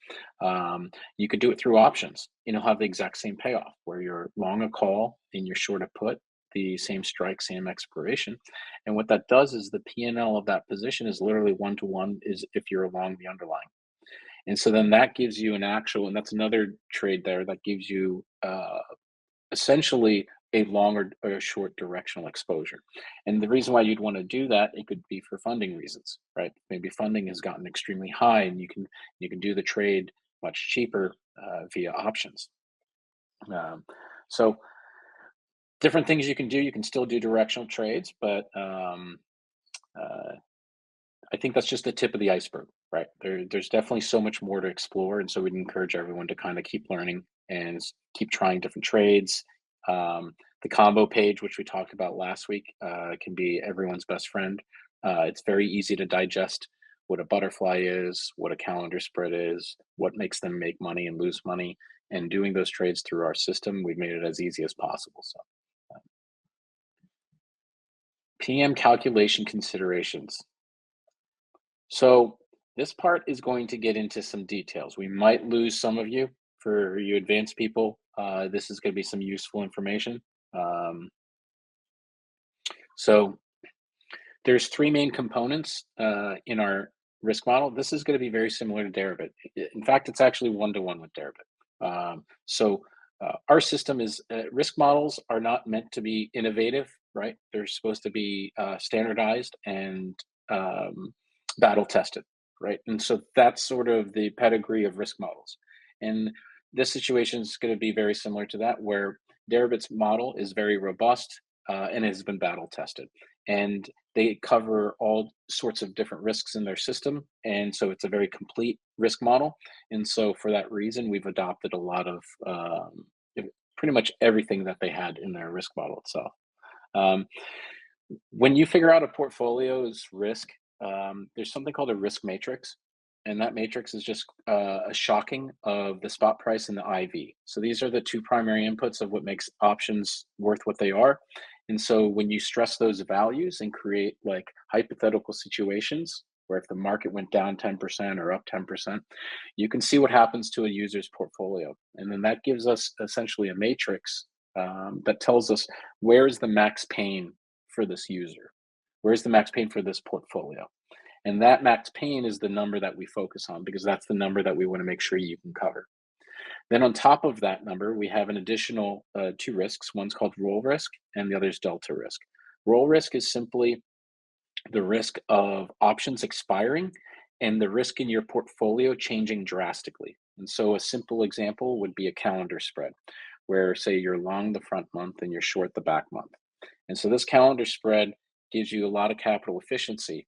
you could do it through options. You'll have the exact same payoff where you're long a call and you're short a put, the same strike, same expiration. And what that does is the P&L of that position is literally 1-to-1 is if you're along the underlying. And so then that gives you an actual, and that's another trade there that gives you essentially a long or a short directional exposure. And the reason why you'd want to do that, it could be for funding reasons, right? Maybe funding has gotten extremely high, and you can do the trade much cheaper via options. Um, so different things you can do. You can still do directional trades, but uh, I think that's just the tip of the iceberg, right? There's definitely so much more to explore, and so we'd encourage everyone to kind of keep learning and keep trying different trades. The combo page, which we talked about last week, can be everyone's best friend. It's very easy to digest what a butterfly is, what a calendar spread is, what makes them make money and lose money, and doing those trades through our system, we've made it as easy as possible. So, PM calculation considerations. So this part is going to get into some details. We might lose some of you. For you advanced people, this is going to be some useful information. So there's three main components in our risk model. This is going to be very similar to Deribit. In fact, it's actually one-to-one with Deribit. Our system is risk models are not meant to be innovative, right? They're supposed to be standardized and battle tested, right? And so that's sort of the pedigree of risk models. And this situation is going to be very similar to that, where Deribit's model is very robust and has been battle tested. And they cover all sorts of different risks in their system. And so it's a very complete risk model. And so for that reason, we've adopted a lot of pretty much everything that they had in their risk model itself. When you figure out a portfolio's risk, there's something called a risk matrix. And that matrix is just a shocking of the spot price and the IV. So these are the two primary inputs of what makes options worth what they are. And so when you stress those values and create like hypothetical situations where if the market went down 10% or up 10%, you can see what happens to a user's portfolio. And then that gives us essentially a matrix that tells us where's the max pain for this user? Where's the max pain for this portfolio? And that max pain is the number that we focus on because that's the number that we want to make sure you can cover. Then on top of that number, we have an additional two risks. One's called roll risk and the other is delta risk. Roll risk is simply the risk of options expiring and the risk in your portfolio changing drastically. And so a simple example would be a calendar spread where say you're long the front month and you're short the back month. And so this calendar spread gives you a lot of capital efficiency.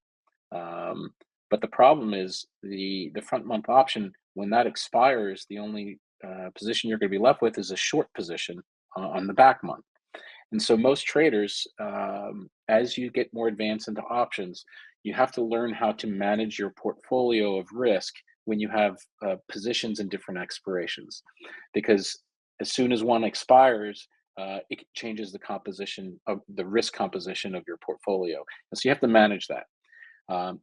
But the problem is the front month option, when that expires, the only position you're going to be left with is a short position on the back month. And so most traders, as you get more advanced into options, you have to learn how to manage your portfolio of risk when you have positions in different expirations. Because as soon as one expires, it changes the composition of the risk composition of your portfolio. And so you have to manage that.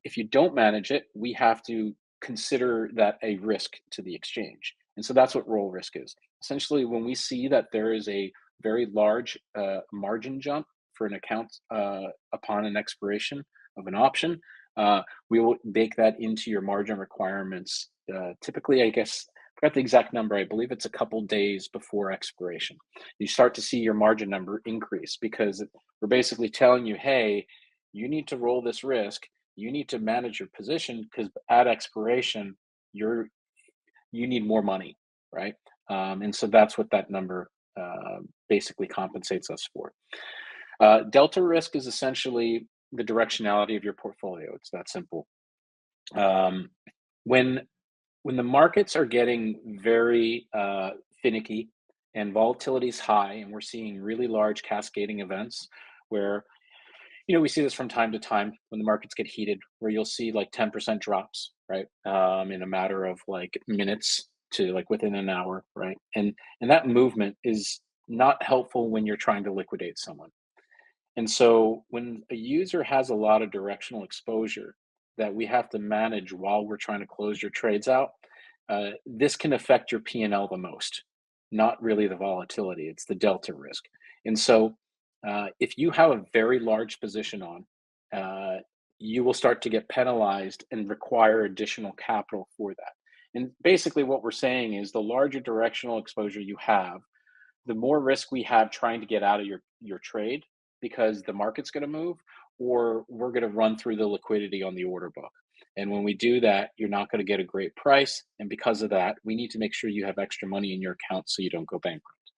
If you don't manage it, we have to consider that a risk to the exchange. And so that's what roll risk is. Essentially, when we see that there is a very large margin jump for an account upon an expiration of an option, we will bake that into your margin requirements. Typically, I guess, I forgot the exact number. I believe it's a couple days before expiration. You start to see your margin number increase because we're basically telling you, hey, you need to roll this risk. You need to manage your position because at expiration, you need more money, right? And so that's what that number basically compensates us for. Delta risk is essentially the directionality of your portfolio. It's that simple. When the markets are getting very finicky and volatility is high, and we're seeing really large cascading events where we see this from time to time when the markets get heated, where you'll see like 10% drops, right, in a matter of like minutes to like within an hour, right? And that movement is not helpful when you're trying to liquidate someone. And so when a user has a lot of directional exposure that we have to manage while we're trying to close your trades out, this can affect your P&L the most, not really the volatility, it's the delta risk. And so if you have a very large position on, you will start to get penalized and require additional capital for that. And basically what we're saying is the larger directional exposure you have, the more risk we have trying to get out of your trade because the market's going to move, or we're going to run through the liquidity on the order book. And when we do that, you're not going to get a great price. And because of that, we need to make sure you have extra money in your account so you don't go bankrupt.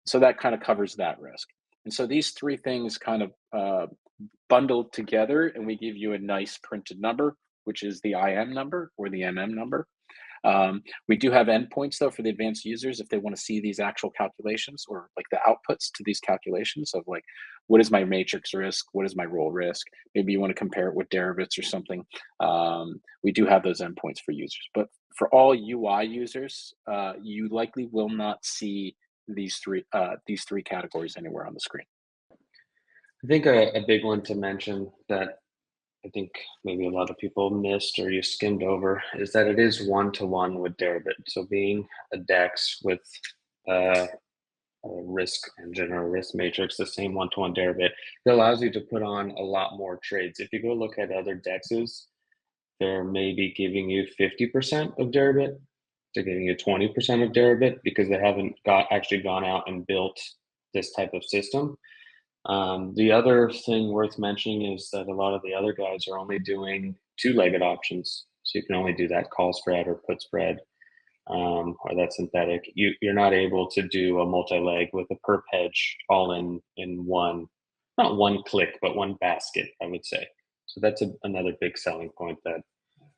So that kind of covers that risk. And so these three things kind of bundled together, and we give you a nice printed number, which is the IM number or the MM number. We do have endpoints though for the advanced users if they want to see these actual calculations or like the outputs to these calculations of like, what is my matrix risk? What is my roll risk? Maybe you want to compare it with derivatives or something. We do have those endpoints for users, but for all UI users, you likely will not see these three categories anywhere on the screen. I think a big one to mention that I think maybe a lot of people missed or you skimmed over is that it is one-to-one with Deribit. So being a DEX with a risk engine or risk matrix, the same one-to-one Deribit, it allows you to put on a lot more trades. If you go look at other DEXs, they're maybe giving you 50% of Deribit. They're giving you 20% of Deribit because they haven't actually gone out and built this type of system. The other thing worth mentioning is that a lot of the other guys are only doing two-legged options. So you can only do that call spread or put spread, or that synthetic. You're not able to do a multi-leg with a perp hedge all in one, not one click, but one basket, I would say. So that's another big selling point that,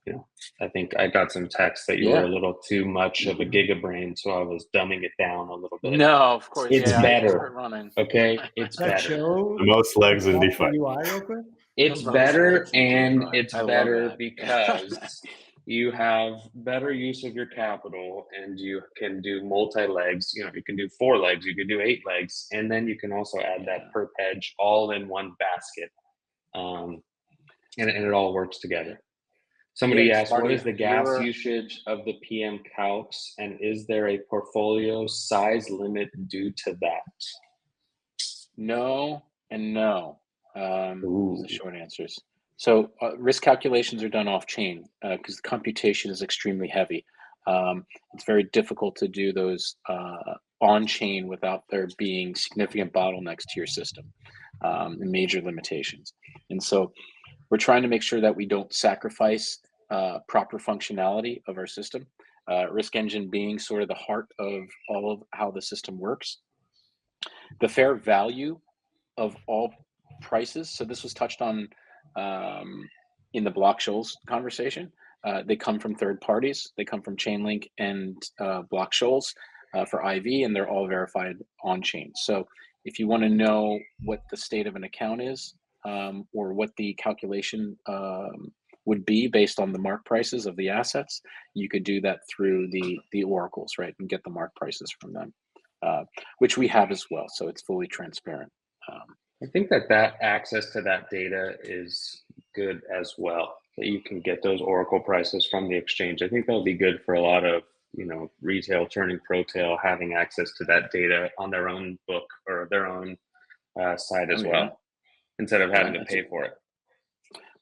you know, I think I got some text that you were a little too much of a gigabrain, so I was dumbing it down a little bit. No, of course. It's better. Running. Okay, it's That better. show The most legs in walk DeFi. the UI real quick. It's The better, most legs in and DeFi. it's I love better that. because you have better use of your capital, and you can do multi-legs. You know, you can do 4 legs, you can do 8 legs, and then you can also add that perp hedge all in one basket, and it all works together. Somebody asked, what is the gas usage of the PM calcs, and is there a portfolio size limit due to that? No and no. The short answers. So risk calculations are done off chain because the computation is extremely heavy. It's very difficult to do those on chain without there being significant bottlenecks to your system and major limitations. And so we're trying to make sure that we don't sacrifice proper functionality of our system. Risk engine being sort of the heart of all of how the system works. The fair value of all prices. So this was touched on in the Block Shoals conversation. They come from third parties. They come from Chainlink and Block Shoals for IV, and they're all verified on chain. So if you want to know what the state of an account is, or what the calculation would be based on the mark prices of the assets, you could do that through the oracles, right, and get the mark prices from them, which we have as well. So it's fully transparent. I think that access to that data is good as well, that you can get those oracle prices from the exchange. I think that'll be good for a lot of, you know, retail turning pro-tail, having access to that data on their own book or their own site as well, instead of having to pay for it.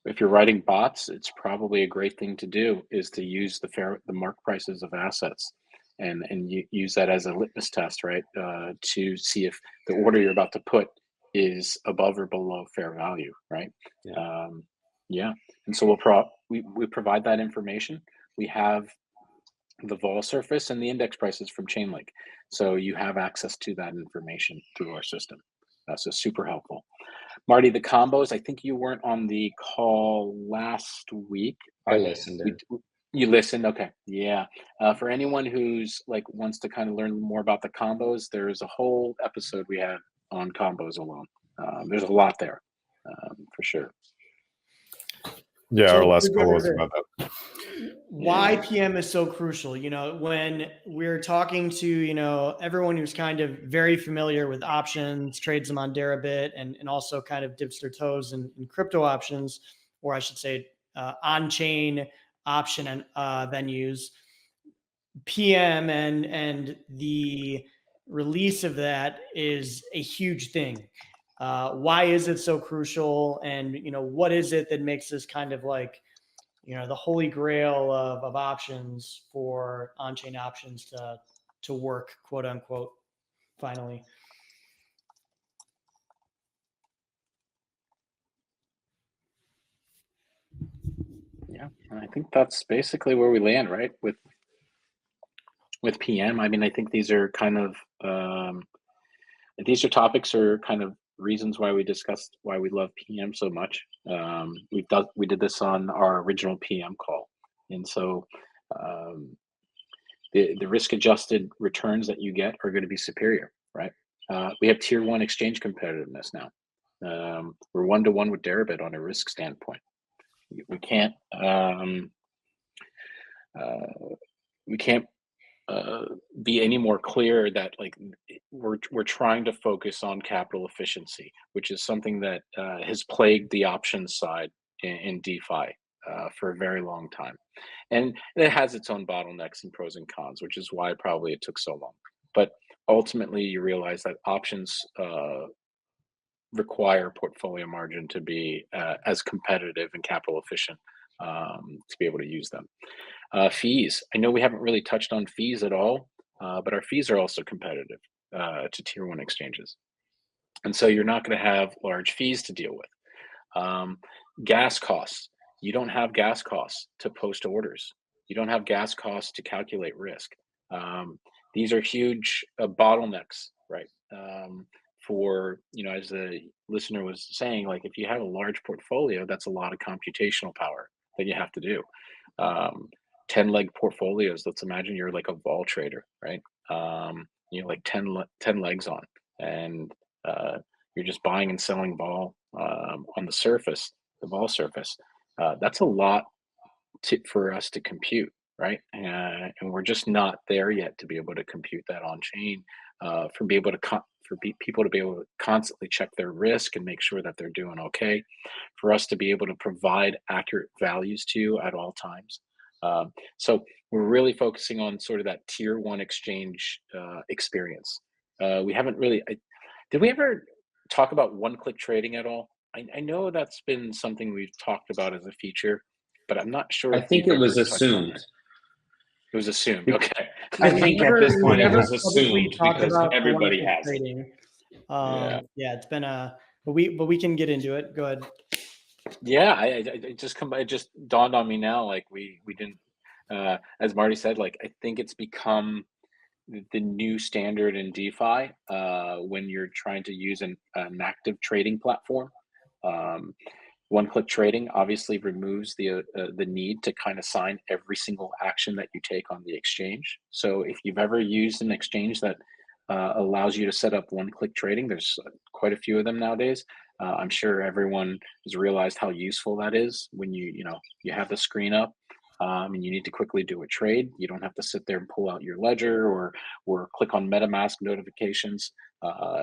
If you're writing bots, it's probably a great thing to do is to use the mark prices of assets and you use that as a litmus test, right? To see if the order you're about to put is above or below fair value, right? And so we provide that information. We have the vol surface and the index prices from Chainlink, so you have access to that information through our system. So super helpful. Marty, the combos, I think you weren't on the call last week. I listened. You listened? Okay. Yeah. For anyone who's like wants to kind of learn more about the combos, there's a whole episode we have on combos alone. There's a lot there, for sure. Yeah, So our last call was about that. Why PM is so crucial. You know, when we're talking to, you know, everyone who's kind of very familiar with options, trades them on Deribit, and also kind of dips their toes in crypto options, or I should say on-chain option and venues, PM and the release of that is a huge thing. Why is it so crucial? And, you know, what is it that makes this kind of like, you know, the holy grail of options for on-chain options to work, quote unquote? finally. Yeah, I think that's basically where we land, right? With PM. I mean, I think these are kind of these are topics or kind of reasons why we discussed why we love PM so much. We did this on our original PM call, and so the risk adjusted returns that you get are going to be superior, right? We have tier 1 exchange competitiveness now. We're 1-to-1 with Deribit on a risk standpoint. We can't be any more clear that like we're trying to focus on capital efficiency, which is something that has plagued the options side in DeFi for a very long time, and it has its own bottlenecks and pros and cons, which is why probably it took so long. But ultimately, you realize that options require portfolio margin to be as competitive and capital efficient to be able to use them. Fees. I know we haven't really touched on fees at all, but our fees are also competitive to tier 1 exchanges. And so you're not going to have large fees to deal with. Gas costs. You don't have gas costs to post orders. You don't have gas costs to calculate risk. These are huge bottlenecks, right? For, as the listener was saying, like if you have a large portfolio, that's a lot of computational power that you have to do. 10-leg portfolios. Let's imagine you're like a vol trader, right? Like 10 legs on, and you're just buying and selling vol on the surface, the vol surface. That's a lot for us to compute, right? And we're just not there yet to be able to compute that on chain, for people to be able to constantly check their risk and make sure that they're doing okay, for us to be able to provide accurate values to you at all times. So we're really focusing on sort of that tier 1 exchange experience. We haven't really, did we ever talk about one-click trading at all? I know that's been something we've talked about as a feature, but I'm not sure. I think it was assumed. It was assumed. Okay. I think at this point it was publicly assumed talked because about everybody one-click has it. trading. Yeah. Yeah, it's been but we can get into it. Go ahead. Yeah, it just dawned on me now. Like we didn't, as Marty said, like I think it's become the new standard in DeFi when you're trying to use an active trading platform. One-click trading obviously removes the need to kind of sign every single action that you take on the exchange. So if you've ever used an exchange that allows you to set up one-click trading, there's quite a few of them nowadays. I'm sure everyone has realized how useful that is when you have the screen up and you need to quickly do a trade. You don't have to sit there and pull out your ledger or click on MetaMask notifications.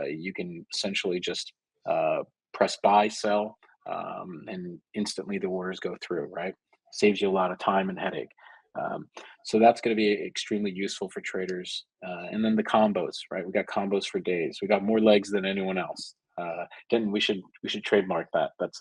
You can essentially just press buy, sell, and instantly the orders go through, right? Saves you a lot of time and headache. So that's going to be extremely useful for traders. And then the combos, right? We got combos for days. We got more legs than anyone else. We should trademark that. That's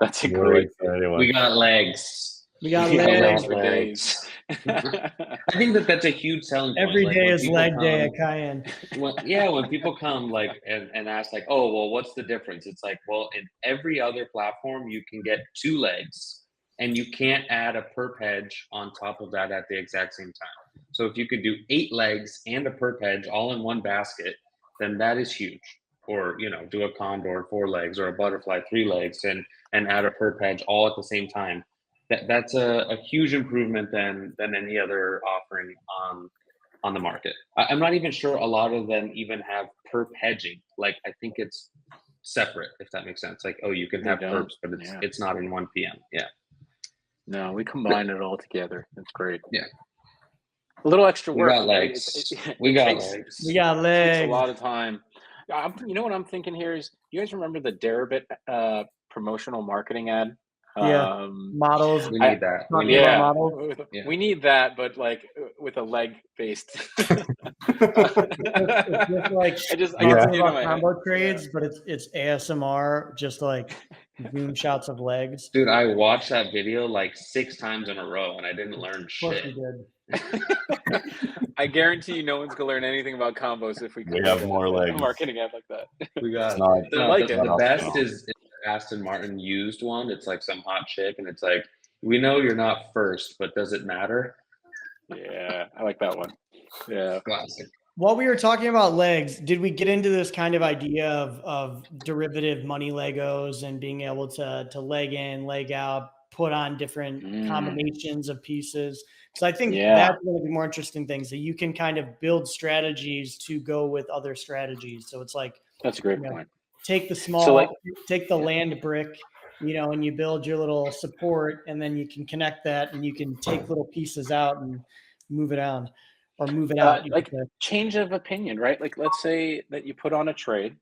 that's a great. We got legs. We got legs for legs. days. I think that's a huge selling point. Every day is leg day at Kyan. When people come and ask like, oh, well, what's the difference? It's like, well, in every other platform, you can get 2 legs and you can't add a perp hedge on top of that at the exact same time. So if you could do 8 legs and a perp hedge all in one basket, then that is huge. Or, do a condor 4 legs or a butterfly 3 legs and add a perp hedge all at the same time. That's a huge improvement than any other offering on the market. I'm not even sure a lot of them even have perp hedging. Like I think it's separate, if that makes sense. Like, oh, you can have perps, but it's not in one PM. Yeah. No, we combine it all together. It's great. Yeah. A little extra work. We got legs. We got legs. We got legs. It takes a lot of time. You know what I'm thinking here is, you guys remember the Deribit promotional marketing ad? Yeah. Models. We need that. We need that, but like with a leg based. It's like combo trades, but it's ASMR, just like zoom shots of legs. Dude, I watched that video like 6 times in a row and I didn't learn shit. Of course you did. I guarantee you, no one's gonna learn anything about combos if we have more a legs. marketing ad like that. We got It's not, They like it. the best optional. is the Aston Martin used one. It's like some hot chick, and it's like, we know you're not first, but does it matter? Yeah, I like that one. Yeah. Classic. While we were talking about legs, did we get into this kind of idea of derivative money Legos and being able to leg in, leg out, put on different combinations of pieces? Because I think that's one of the more interesting things, that you can kind of build strategies to go with other strategies. So it's like, That's a great point. take the small, So, like, take the land brick, and you build your little support, and then you can connect that, and you can take little pieces out and move it on. Or move it out. like change of opinion, right? Like, let's say that you put on a trade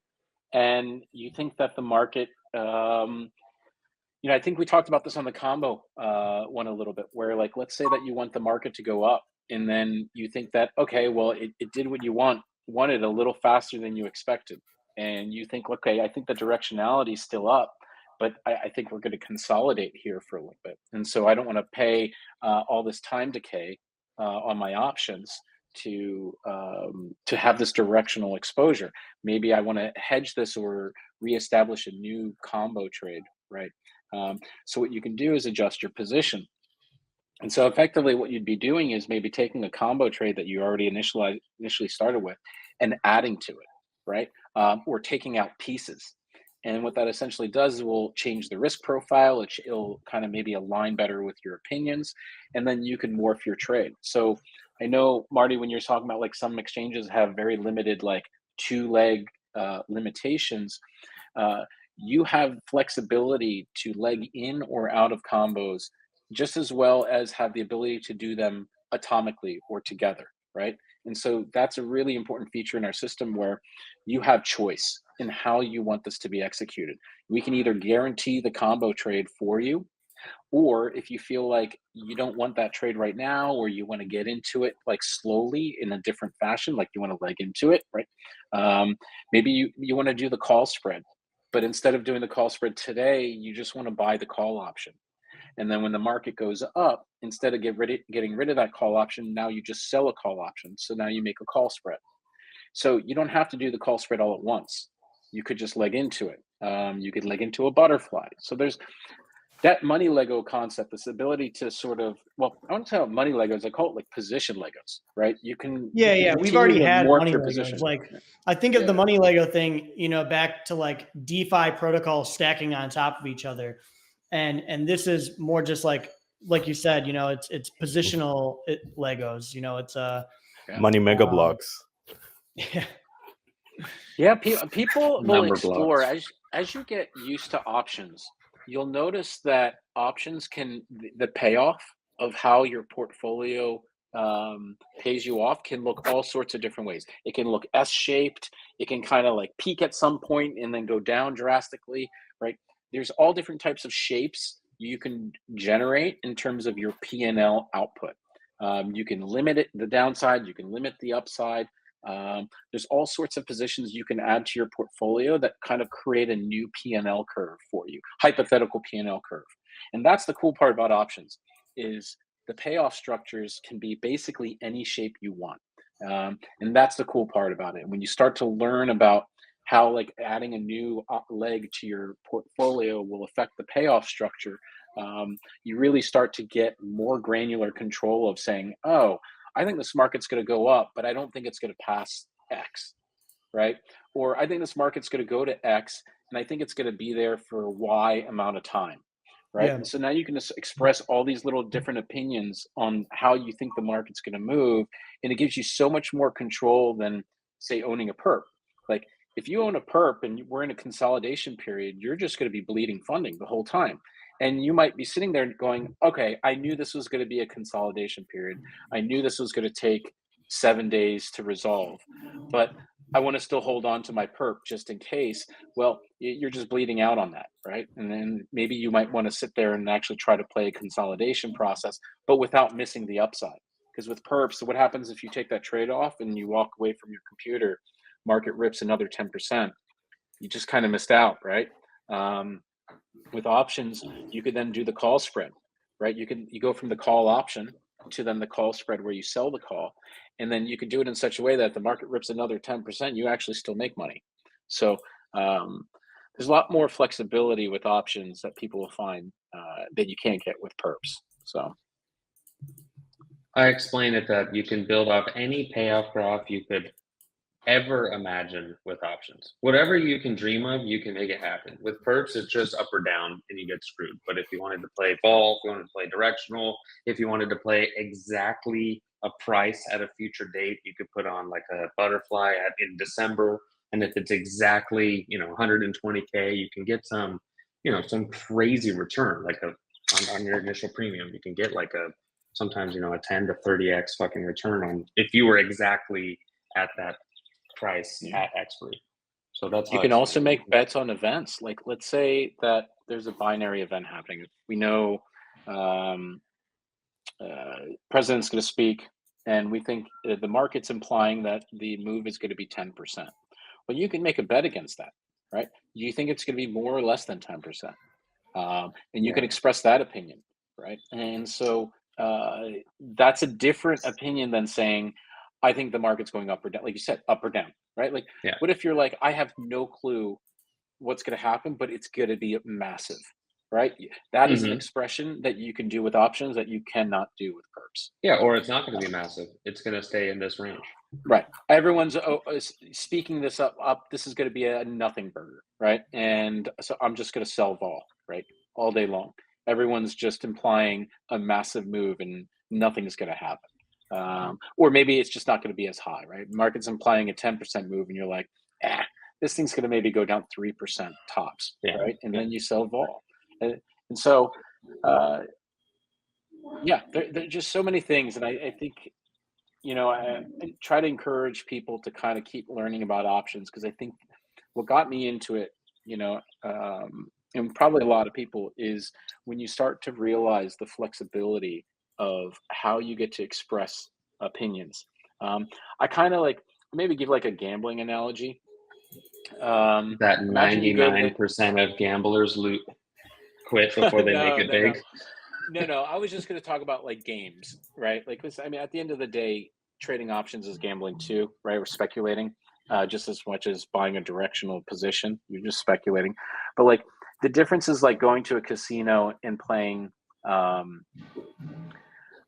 and you think that the market, I think we talked about this on the combo one a little bit, where, like, let's say that you want the market to go up, and then you think that, okay, well, it did what you wanted a little faster than you expected. And you think, okay, I think the directionality is still up, but I think we're going to consolidate here for a little bit. And so I don't want to pay all this time decay on my options to have this directional exposure. Maybe I want to hedge this or reestablish a new combo trade, right? So what you can do is adjust your position. And so effectively what you'd be doing is maybe taking a combo trade that you already initially started with and adding to it, right? Or taking out pieces. And what that essentially does is will change the risk profile. It'll kind of maybe align better with your opinions, and then you can morph your trade. So I know, Marty, when you're talking about, like, some exchanges have very limited, like, two-leg limitations, you have flexibility to leg in or out of combos just as well as have the ability to do them atomically or together, right? And so that's a really important feature in our system, where you have choice in how you want this to be executed. We can either guarantee the combo trade for you, or if you feel like you don't want that trade right now, or you want to get into it, like, slowly in a different fashion, like you want to leg into it, right? Maybe you want to do the call spread, but instead of doing the call spread today, you just want to buy the call option. And then when the market goes up, instead of getting rid of that call option, now you just sell a call option. So now you make a call spread. So you don't have to do the call spread all at once. You could just leg into it. You could leg into a butterfly. So there's that money Lego concept, this ability to sort of, well, I don't tell money Legos, I call it like position Legos, right? You can, we've already had money your Legos. position. Like, I think of the money Lego thing, back to, like, DeFi protocols stacking on top of each other. And this is more just like you said, it's positional Legos, it's money mega blocks. Yeah. People will Number explore blocks. as you get used to options. You'll notice that options the payoff of how your portfolio pays you off can look all sorts of different ways. It can look S-shaped. It can kind of like peak at some point and then go down drastically, right? There's all different types of shapes you can generate in terms of your P&L output. You can limit the downside. You can limit the upside. There's all sorts of positions you can add to your portfolio that kind of create a new P&L curve for you, hypothetical P&L curve. And that's the cool part about options, is the payoff structures can be basically any shape you want. And that's the cool part about it. When you start to learn about how, like, adding a new leg to your portfolio will affect the payoff structure, you really start to get more granular control of saying, oh, I think this market's going to go up, but I don't think it's going to pass X, right? Or I think this market's going to go to X, and I think it's going to be there for Y amount of time, right? Yeah. And so now you can just express all these little different opinions on how you think the market's going to move, and it gives you so much more control than, say, owning a perp. Like, if you own a perp and we're in a consolidation period, you're just going to be bleeding funding the whole time. And you might be sitting there going, okay, I knew this was going to be a consolidation period. I knew this was going to take 7 days to resolve, but I want to still hold on to my perp just in case. Well, you're just bleeding out on that, right? And then maybe you might want to sit there and actually try to play a consolidation process, but without missing the upside. Because with perps, what happens if you take that trade off and you walk away from your computer, market rips another 10%, you just kind of missed out, right? With options, you could then do the call spread, right? You go from the call option to then the call spread where you sell the call. And then you can do it in such a way that if the market rips another 10%, you actually still make money. So there's a lot more flexibility with options that people will find that you can't get with perps. So I explain it that you can build off any payoff graph you could ever imagine with options. Whatever you can dream of, you can make it happen. With perps, it's just up or down and you get screwed. But if you wanted to play vol, if you wanted to play directional, if you wanted to play exactly a price at a future date, you could put on like a butterfly in December. And if it's exactly, 120K, you can get some, some crazy return, like on your initial premium. You can get like sometimes, a 10 to 30x fucking return on if you were exactly at that price at expiry. So that's you can also make bets on events. Like, let's say that there's a binary event happening. We know president's going to speak, and we think the market's implying that the move is going to be 10%. Well, you can make a bet against that, right? You think it's going to be more or less than 10%, and you can express that opinion, right? And so that's a different opinion than saying, I think the market's going up or down, like you said, up or down, right? Like, what if you're like, I have no clue what's going to happen, but it's going to be massive, right? That is an expression that you can do with options that you cannot do with perps. Yeah, or it's not going to be massive. It's going to stay in this range. Right. Everyone's speaking this up. This is going to be a nothing burger, right? And so I'm just going to sell vol, right, all day long. Everyone's just implying a massive move and nothing's going to happen. Or maybe it's just not going to be as high, right? Market's implying a 10% move, and you're like, this thing's going to maybe go down 3% tops, right? And then you sell vol, and so, there are just so many things, and I think, I try to encourage people to kind of keep learning about options, because I think what got me into it, and probably a lot of people, is when you start to realize the flexibility of how you get to express opinions. I kind of maybe give like a gambling analogy. That 99% of gamblers quit before they make it big. No, I was just going to talk about like games, right? Like, I mean, at the end of the day, trading options is gambling too, right? We're speculating just as much as buying a directional position. You're just speculating. But like, the difference is like going to a casino and playing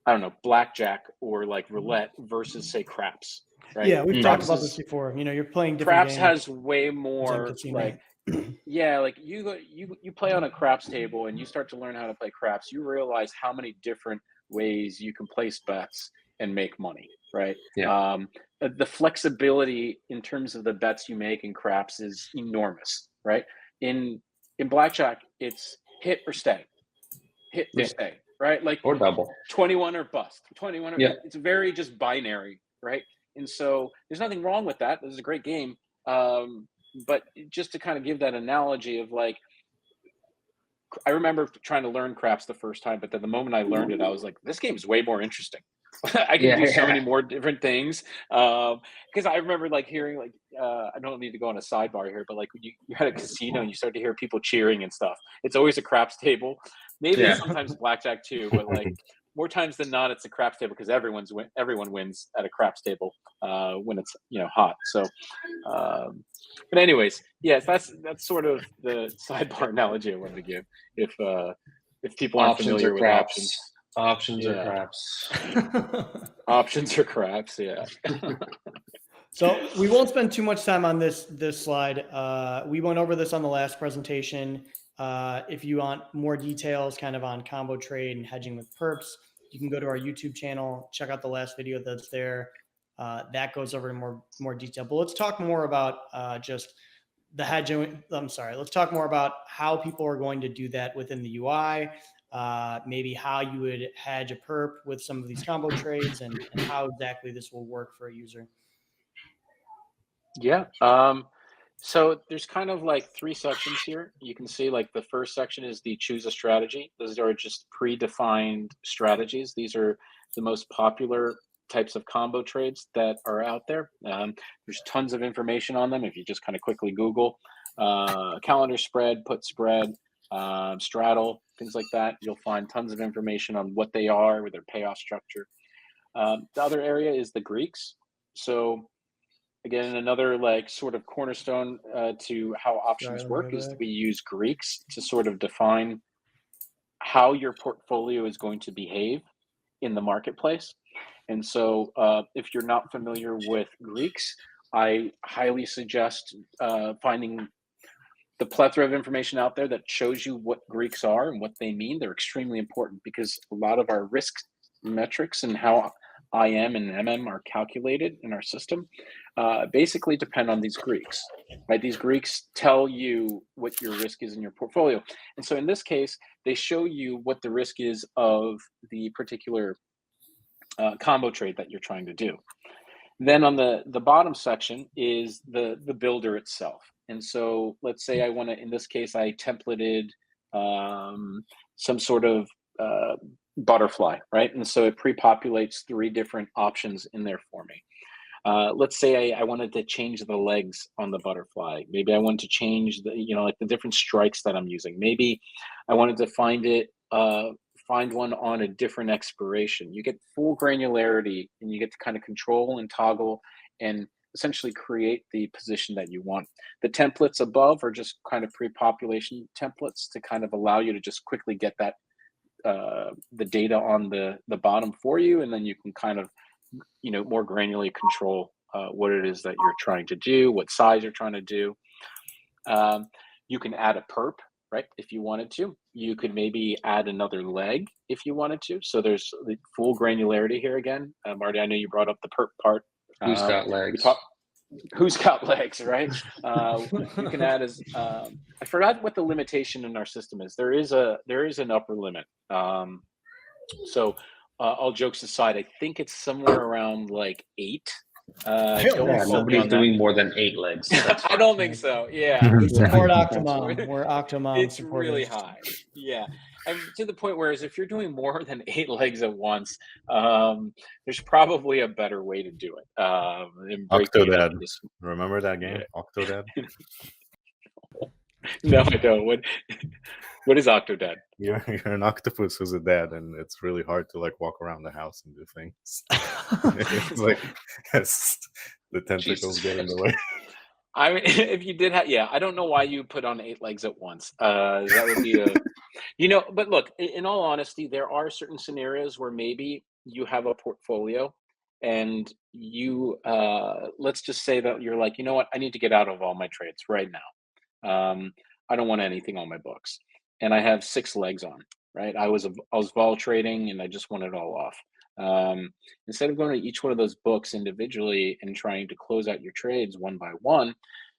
I don't know, blackjack or like roulette versus say craps, right? Yeah, we've talked about this before. You're playing different craps games. has way more like, like you play on a craps table and you start to learn how to play craps. You realize how many different ways you can place bets and make money, right? Yeah. The flexibility in terms of the bets you make in craps is enormous, right? In blackjack, it's hit or stay, stay, right? Like, or double, 21 or bust, 21 or it's very just binary, right? And so there's nothing wrong with that. This is a great game. But just to kind of give that analogy of like, I remember trying to learn craps the first time, but then the moment I learned it, I was like, this game is way more interesting. I can do so many more different things. Because I remember like hearing like, I don't need to go on a sidebar here, but like when you had a casino and you start to hear people cheering and stuff. It's always a craps table. Maybe it's sometimes blackjack too, but like more times than not, it's a craps table because everyone wins at a craps table when it's hot. So, but anyways, yes, that's sort of the sidebar analogy I wanted to give. If people aren't familiar with options. Options are craps. Options are craps, yeah. So we won't spend too much time on this slide. We went over this on the last presentation. If you want more details kind of on combo trade and hedging with perps, you can go to our YouTube channel, check out the last video that's there. That goes over in more detail. But let's talk more about just the hedging. Let's talk more about how people are going to do that within the UI. Maybe how you would hedge a perp with some of these combo trades and how exactly this will work for a user. Yeah. So there's kind of like 3 sections here. You can see like the first section is the choose a strategy. Those are just predefined strategies. These are the most popular types of combo trades that are out there. There's tons of information on them. If you just kind of quickly Google calendar spread, put spread, straddle, things like that. You'll find tons of information on what they are with their payoff structure. The other area is the Greeks. So again, another like sort of cornerstone to how options Sorry, work let me is go back. we use Greeks to sort of define how your portfolio is going to behave in the marketplace. And so if you're not familiar with Greeks, I highly suggest finding the plethora of information out there that shows you what Greeks are and what they mean. They're extremely important because a lot of our risk metrics and how IM and MM are calculated in our system basically depend on these Greeks, right? These Greeks tell you what your risk is in your portfolio. And so in this case, they show you what the risk is of the particular combo trade that you're trying to do. Then on the bottom section is the builder itself. And so let's say I want to, in this case, I templated some sort of butterfly, right? And so it pre-populates 3 different options in there for me. Let's say I wanted to change the legs on the butterfly. Maybe I wanted to change the, like the different strikes that I'm using. Maybe I wanted to find one on a different expiration. You get full granularity and you get to kind of control and toggle and essentially create the position that you want. The templates above are just kind of pre-population templates to kind of allow you to just quickly get that the data on the bottom for you, and then you can kind of more granularly control what it is that you're trying to do, what size you're trying to do. You can add a perp, right? If you wanted to, you could maybe add another leg if you wanted to. So there's the full granularity here again. Marty, I know you brought up the perp part. Who's got legs? Who's got legs, right? You can add as I forgot what the limitation in our system is. There is an upper limit. So all jokes aside, I think it's somewhere around like 8. Nobody's doing more than 8 legs. I don't think so. Yeah, We support Octomom. We're Octomom it's supporters. really high. Yeah, and to the point whereas if you're doing more than 8 legs at once, there's probably a better way to do it. Octodad. Remember that game, yeah. Octodad? No, I don't. What is Octodad? You're an octopus who's a dad, and it's really hard to like walk around the house and do things. It's like the tentacles get in the way. I mean, if you did have, I don't know why you put on 8 legs at once. That would be but look, in all honesty, there are certain scenarios where maybe you have a portfolio and you, let's just say that you're like, you know what, I need to get out of all my trades right now. I don't want anything on my books. And I have 6 legs on, right? I was vol trading and I just want it all off. Instead of going to each one of those books individually and trying to close out your trades one by one,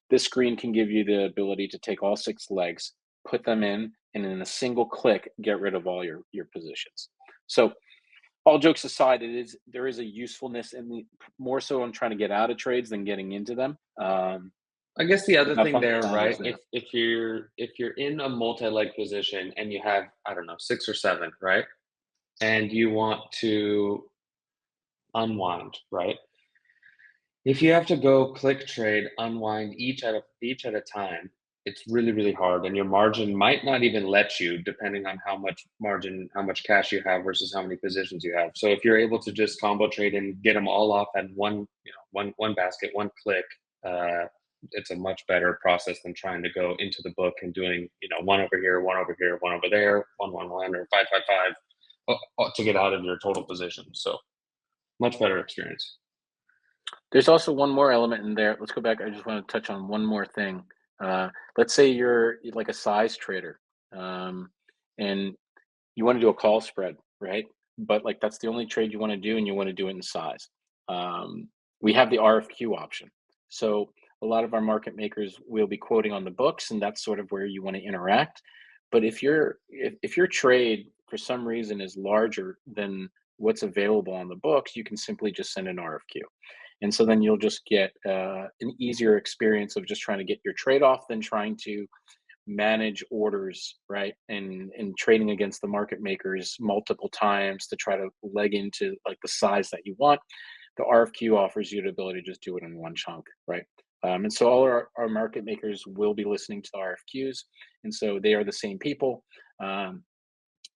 this screen can give you the ability to take all 6 legs, put them in, and in a single click, get rid of all your positions. So all jokes aside, there is a usefulness in more so on trying to get out of trades than getting into them. I guess the other thing there, right? If you're in a multi-leg position and you have, I don't know, 6 or 7, right? And you want to unwind, right? If you have to go click trade, unwind each at a time, it's really, really hard. And your margin might not even let you, depending on how much cash you have versus how many positions you have. So if you're able to just combo trade and get them all off at one basket, one click, it's a much better process than trying to go into the book and doing, one over here, one over here, one over there, 111 or 555 to get out of your total position. So much better experience. There's also one more element in there. Let's go back. I just want to touch on one more thing. Let's say you're like a size trader, and you want to do a call spread, right? But like that's the only trade you want to do, and you want to do it in size. We have the RFQ option. So a lot of our market makers will be quoting on the books, and that's sort of where you want to interact. But if your trade for some reason is larger than what's available on the books, you can simply just send an RFQ. And so then you'll just get an easier experience of just trying to get your trade off than trying to manage orders, right? And trading against the market makers multiple times to try to leg into like the size that you want. The RFQ offers you the ability to just do it in one chunk, right? And so all our market makers will be listening to RFQs, and so they are the same people.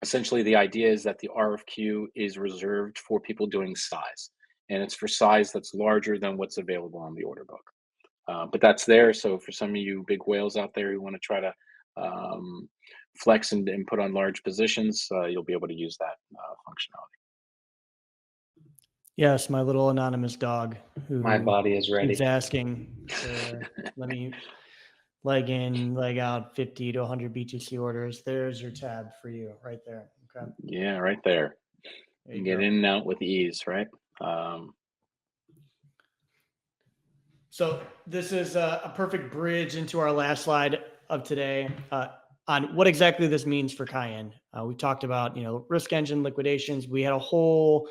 Essentially, the idea is that the RFQ is reserved for people doing size, and it's for size that's larger than what's available on the order book. But that's there. So for some of you big whales out there who want to try to flex and put on large positions, you'll be able to use that functionality. Yes, my little anonymous dog who My body is ready. keeps asking, let me leg in, leg out 50 to 100 BTC orders. There's your tab for you right there. Okay. Yeah, right there. There You you get go. in and out with ease, right? So this is a perfect bridge into our last slide of today on what exactly this means for Kyan. We talked about, risk engine liquidations. We had a whole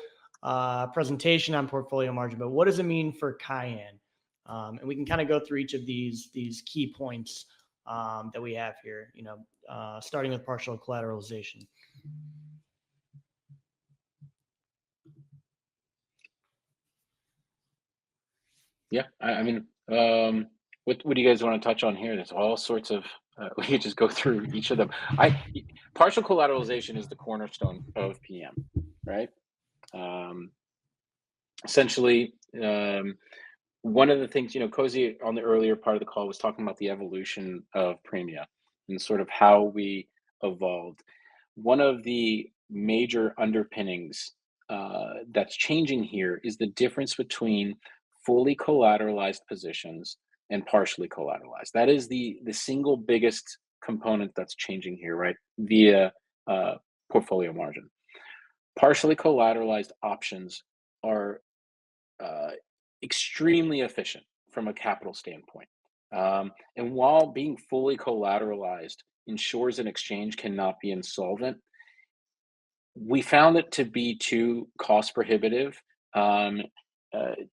presentation on portfolio margin, but what does it mean for Kyan? And we can kind of go through each of these key points that we have here, starting with partial collateralization. Yeah, I mean, what do you guys want to touch on here? There's all sorts of. We could just go through each of them. Partial collateralization is the cornerstone of PM, right? Essentially, one of the things, Cozy on the earlier part of the call was talking about the evolution of Premia and sort of how we evolved. One of the major underpinnings that's changing here is the difference between fully collateralized positions and partially collateralized. That is the single biggest component that's changing here, right? Via portfolio margin. Partially collateralized options are extremely efficient from a capital standpoint. And while being fully collateralized ensures an exchange cannot be insolvent, we found it to be too cost prohibitive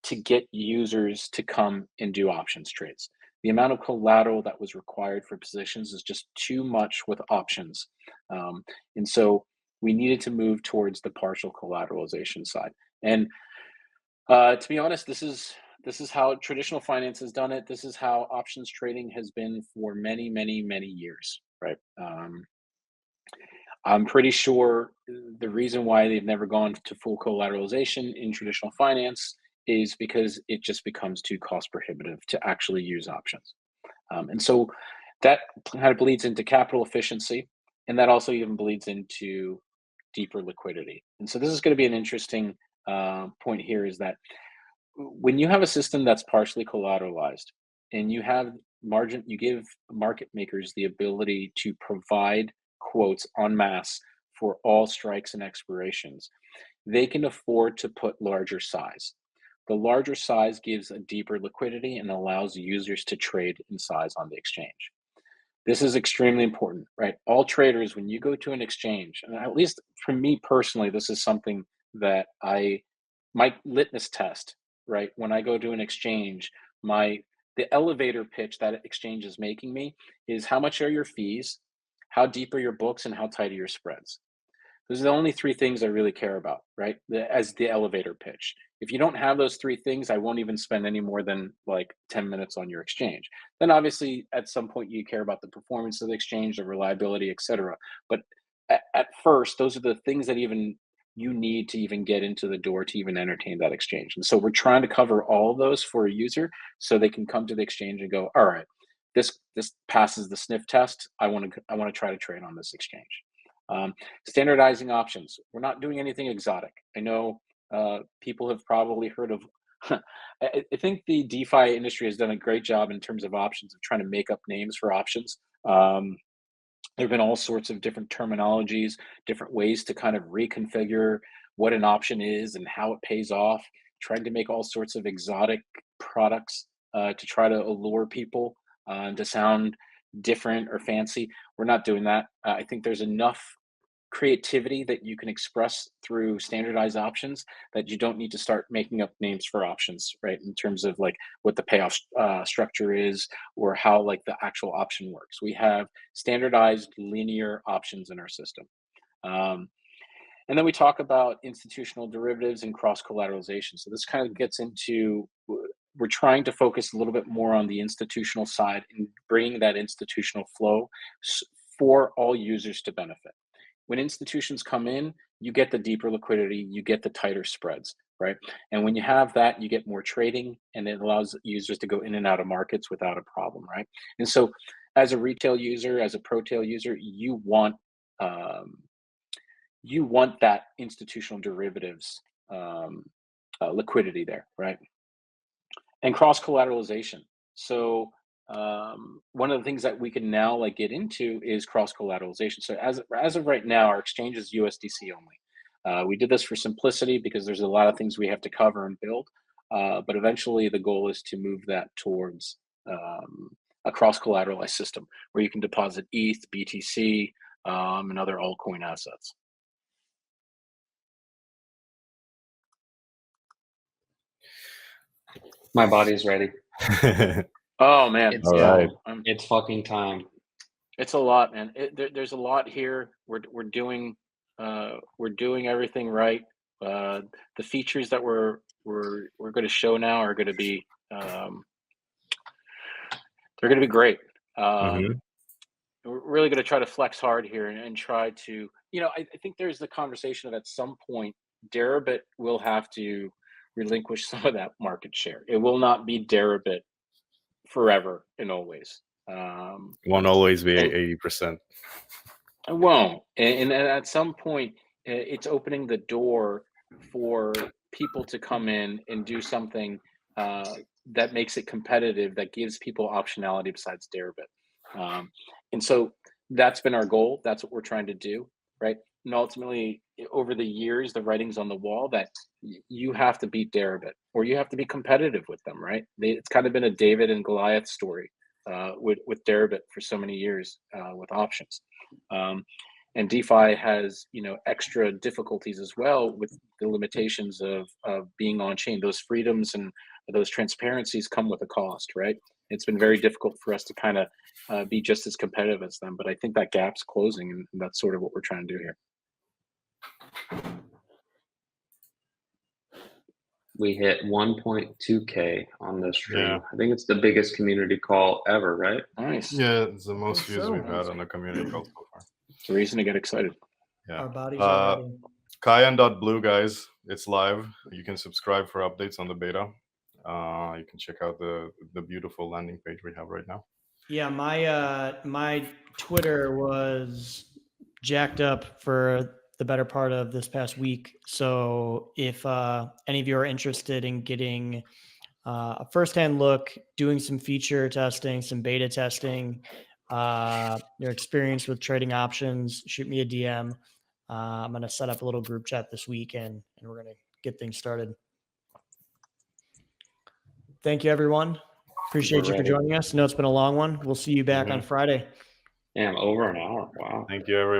to get users to come and do options trades. The amount of collateral that was required for positions is just too much with options. And so we needed to move towards the partial collateralization side. And to be honest, this is how traditional finance has done it. This is how options trading has been for many, many, many years, right? I'm pretty sure the reason why they've never gone to full collateralization in traditional finance is because it just becomes too cost prohibitive to actually use options. And so that kind of bleeds into capital efficiency, and that also even bleeds into deeper liquidity. And so this is going to be an interesting point here, is that when you have a system that's partially collateralized and you have margin, you give market makers the ability to provide quotes en masse for all strikes and expirations, they can afford to put larger size. The larger size gives a deeper liquidity and allows users to trade in size on the exchange. This is extremely important, right? All traders, when you go to an exchange, and at least for me personally, this is something that my litmus test, right? When I go to an exchange, the elevator pitch that exchange is making me is how much are your fees, how deep are your books, and how tight are your spreads. Those are the only three things I really care about, right? As the elevator pitch. If you don't have those three things, I won't even spend any more than like 10 minutes on your exchange. Then obviously at some point you care about the performance of the exchange, the reliability, etc. But at first, those are the things that even you need to even get into the door to even entertain that exchange. And so we're trying to cover all of those for a user so they can come to the exchange and go, all right, this passes the sniff test. I want to try to trade on this exchange. Standardizing options. We're not doing anything exotic. I know people have probably heard of. I think the DeFi industry has done a great job in terms of options, of trying to make up names for options. There have been all sorts of different terminologies, different ways to kind of reconfigure what an option is and how it pays off, trying to make all sorts of exotic products to try to allure people to sound different or fancy. We're not doing that. I think there's enough creativity that you can express through standardized options that you don't need to start making up names for options, right? In terms of like what the payoff structure is, or how like the actual option works. We have standardized linear options in our system. And then we talk about institutional derivatives and cross collateralization. So this kind of gets into we're trying to focus a little bit more on the institutional side and bring that institutional flow for all users to benefit. When institutions come in, you get the deeper liquidity, you get the tighter spreads, right? And when you have that, you get more trading, and it allows users to go in and out of markets without a problem, right? And so, as a retail user, as a pro-tail user, you want that institutional derivatives liquidity there, right? And cross collateralization. So one of the things that we can now like get into is cross collateralization. So as of right now, our exchange is USDC only. We did this for simplicity because there's a lot of things we have to cover and build. But eventually, the goal is to move that towards a cross collateralized system where you can deposit ETH, BTC, and other altcoin assets. My body's ready. Oh man, It's All right. It's fucking time. It's a lot, man. There's a lot here. We're doing everything right. The features that we're going to show now are going to be they're going to be great. We're really going to try to flex hard here and try to, I think there's the conversation of at some point Deribit will have to relinquish some of that market share. It will not be Deribit forever and always. Won't always be 80%. It won't. And at some point, it's opening the door for people to come in and do something that makes it competitive, that gives people optionality besides Deribit. And so that's been our goal. That's what we're trying to do, right? And ultimately, over the years, the writing's on the wall that you have to beat Deribit or you have to be competitive with them, right? It's kind of been a David and Goliath story with Deribit for so many years with options. And DeFi has, extra difficulties as well with the limitations of being on chain. Those freedoms and those transparencies come with a cost, right? It's been very difficult for us to kind of be just as competitive as them. But I think that gap's closing, and that's sort of what we're trying to do here. We hit 1.2K on this stream. Yeah. I think it's the biggest community call ever, right? Nice. Yeah, it's the most views so. we've had on the community call so far. It's a reason to get excited. Yeah. Our bodies are ready. Kyan.blue, guys, it's live. You can subscribe for updates on the beta. You can check out the beautiful landing page we have right now. Yeah, my Twitter was jacked up for the better part of this past week. So if any of you are interested in getting a firsthand look, doing some feature testing, some beta testing, your experience with trading options, shoot me a DM. I'm going to set up a little group chat this week and we're going to get things started. Thank you, everyone. Appreciate you for joining us. I know it's been a long one. We'll see you back on Friday. Damn, over an hour. Wow. Thank you, everyone.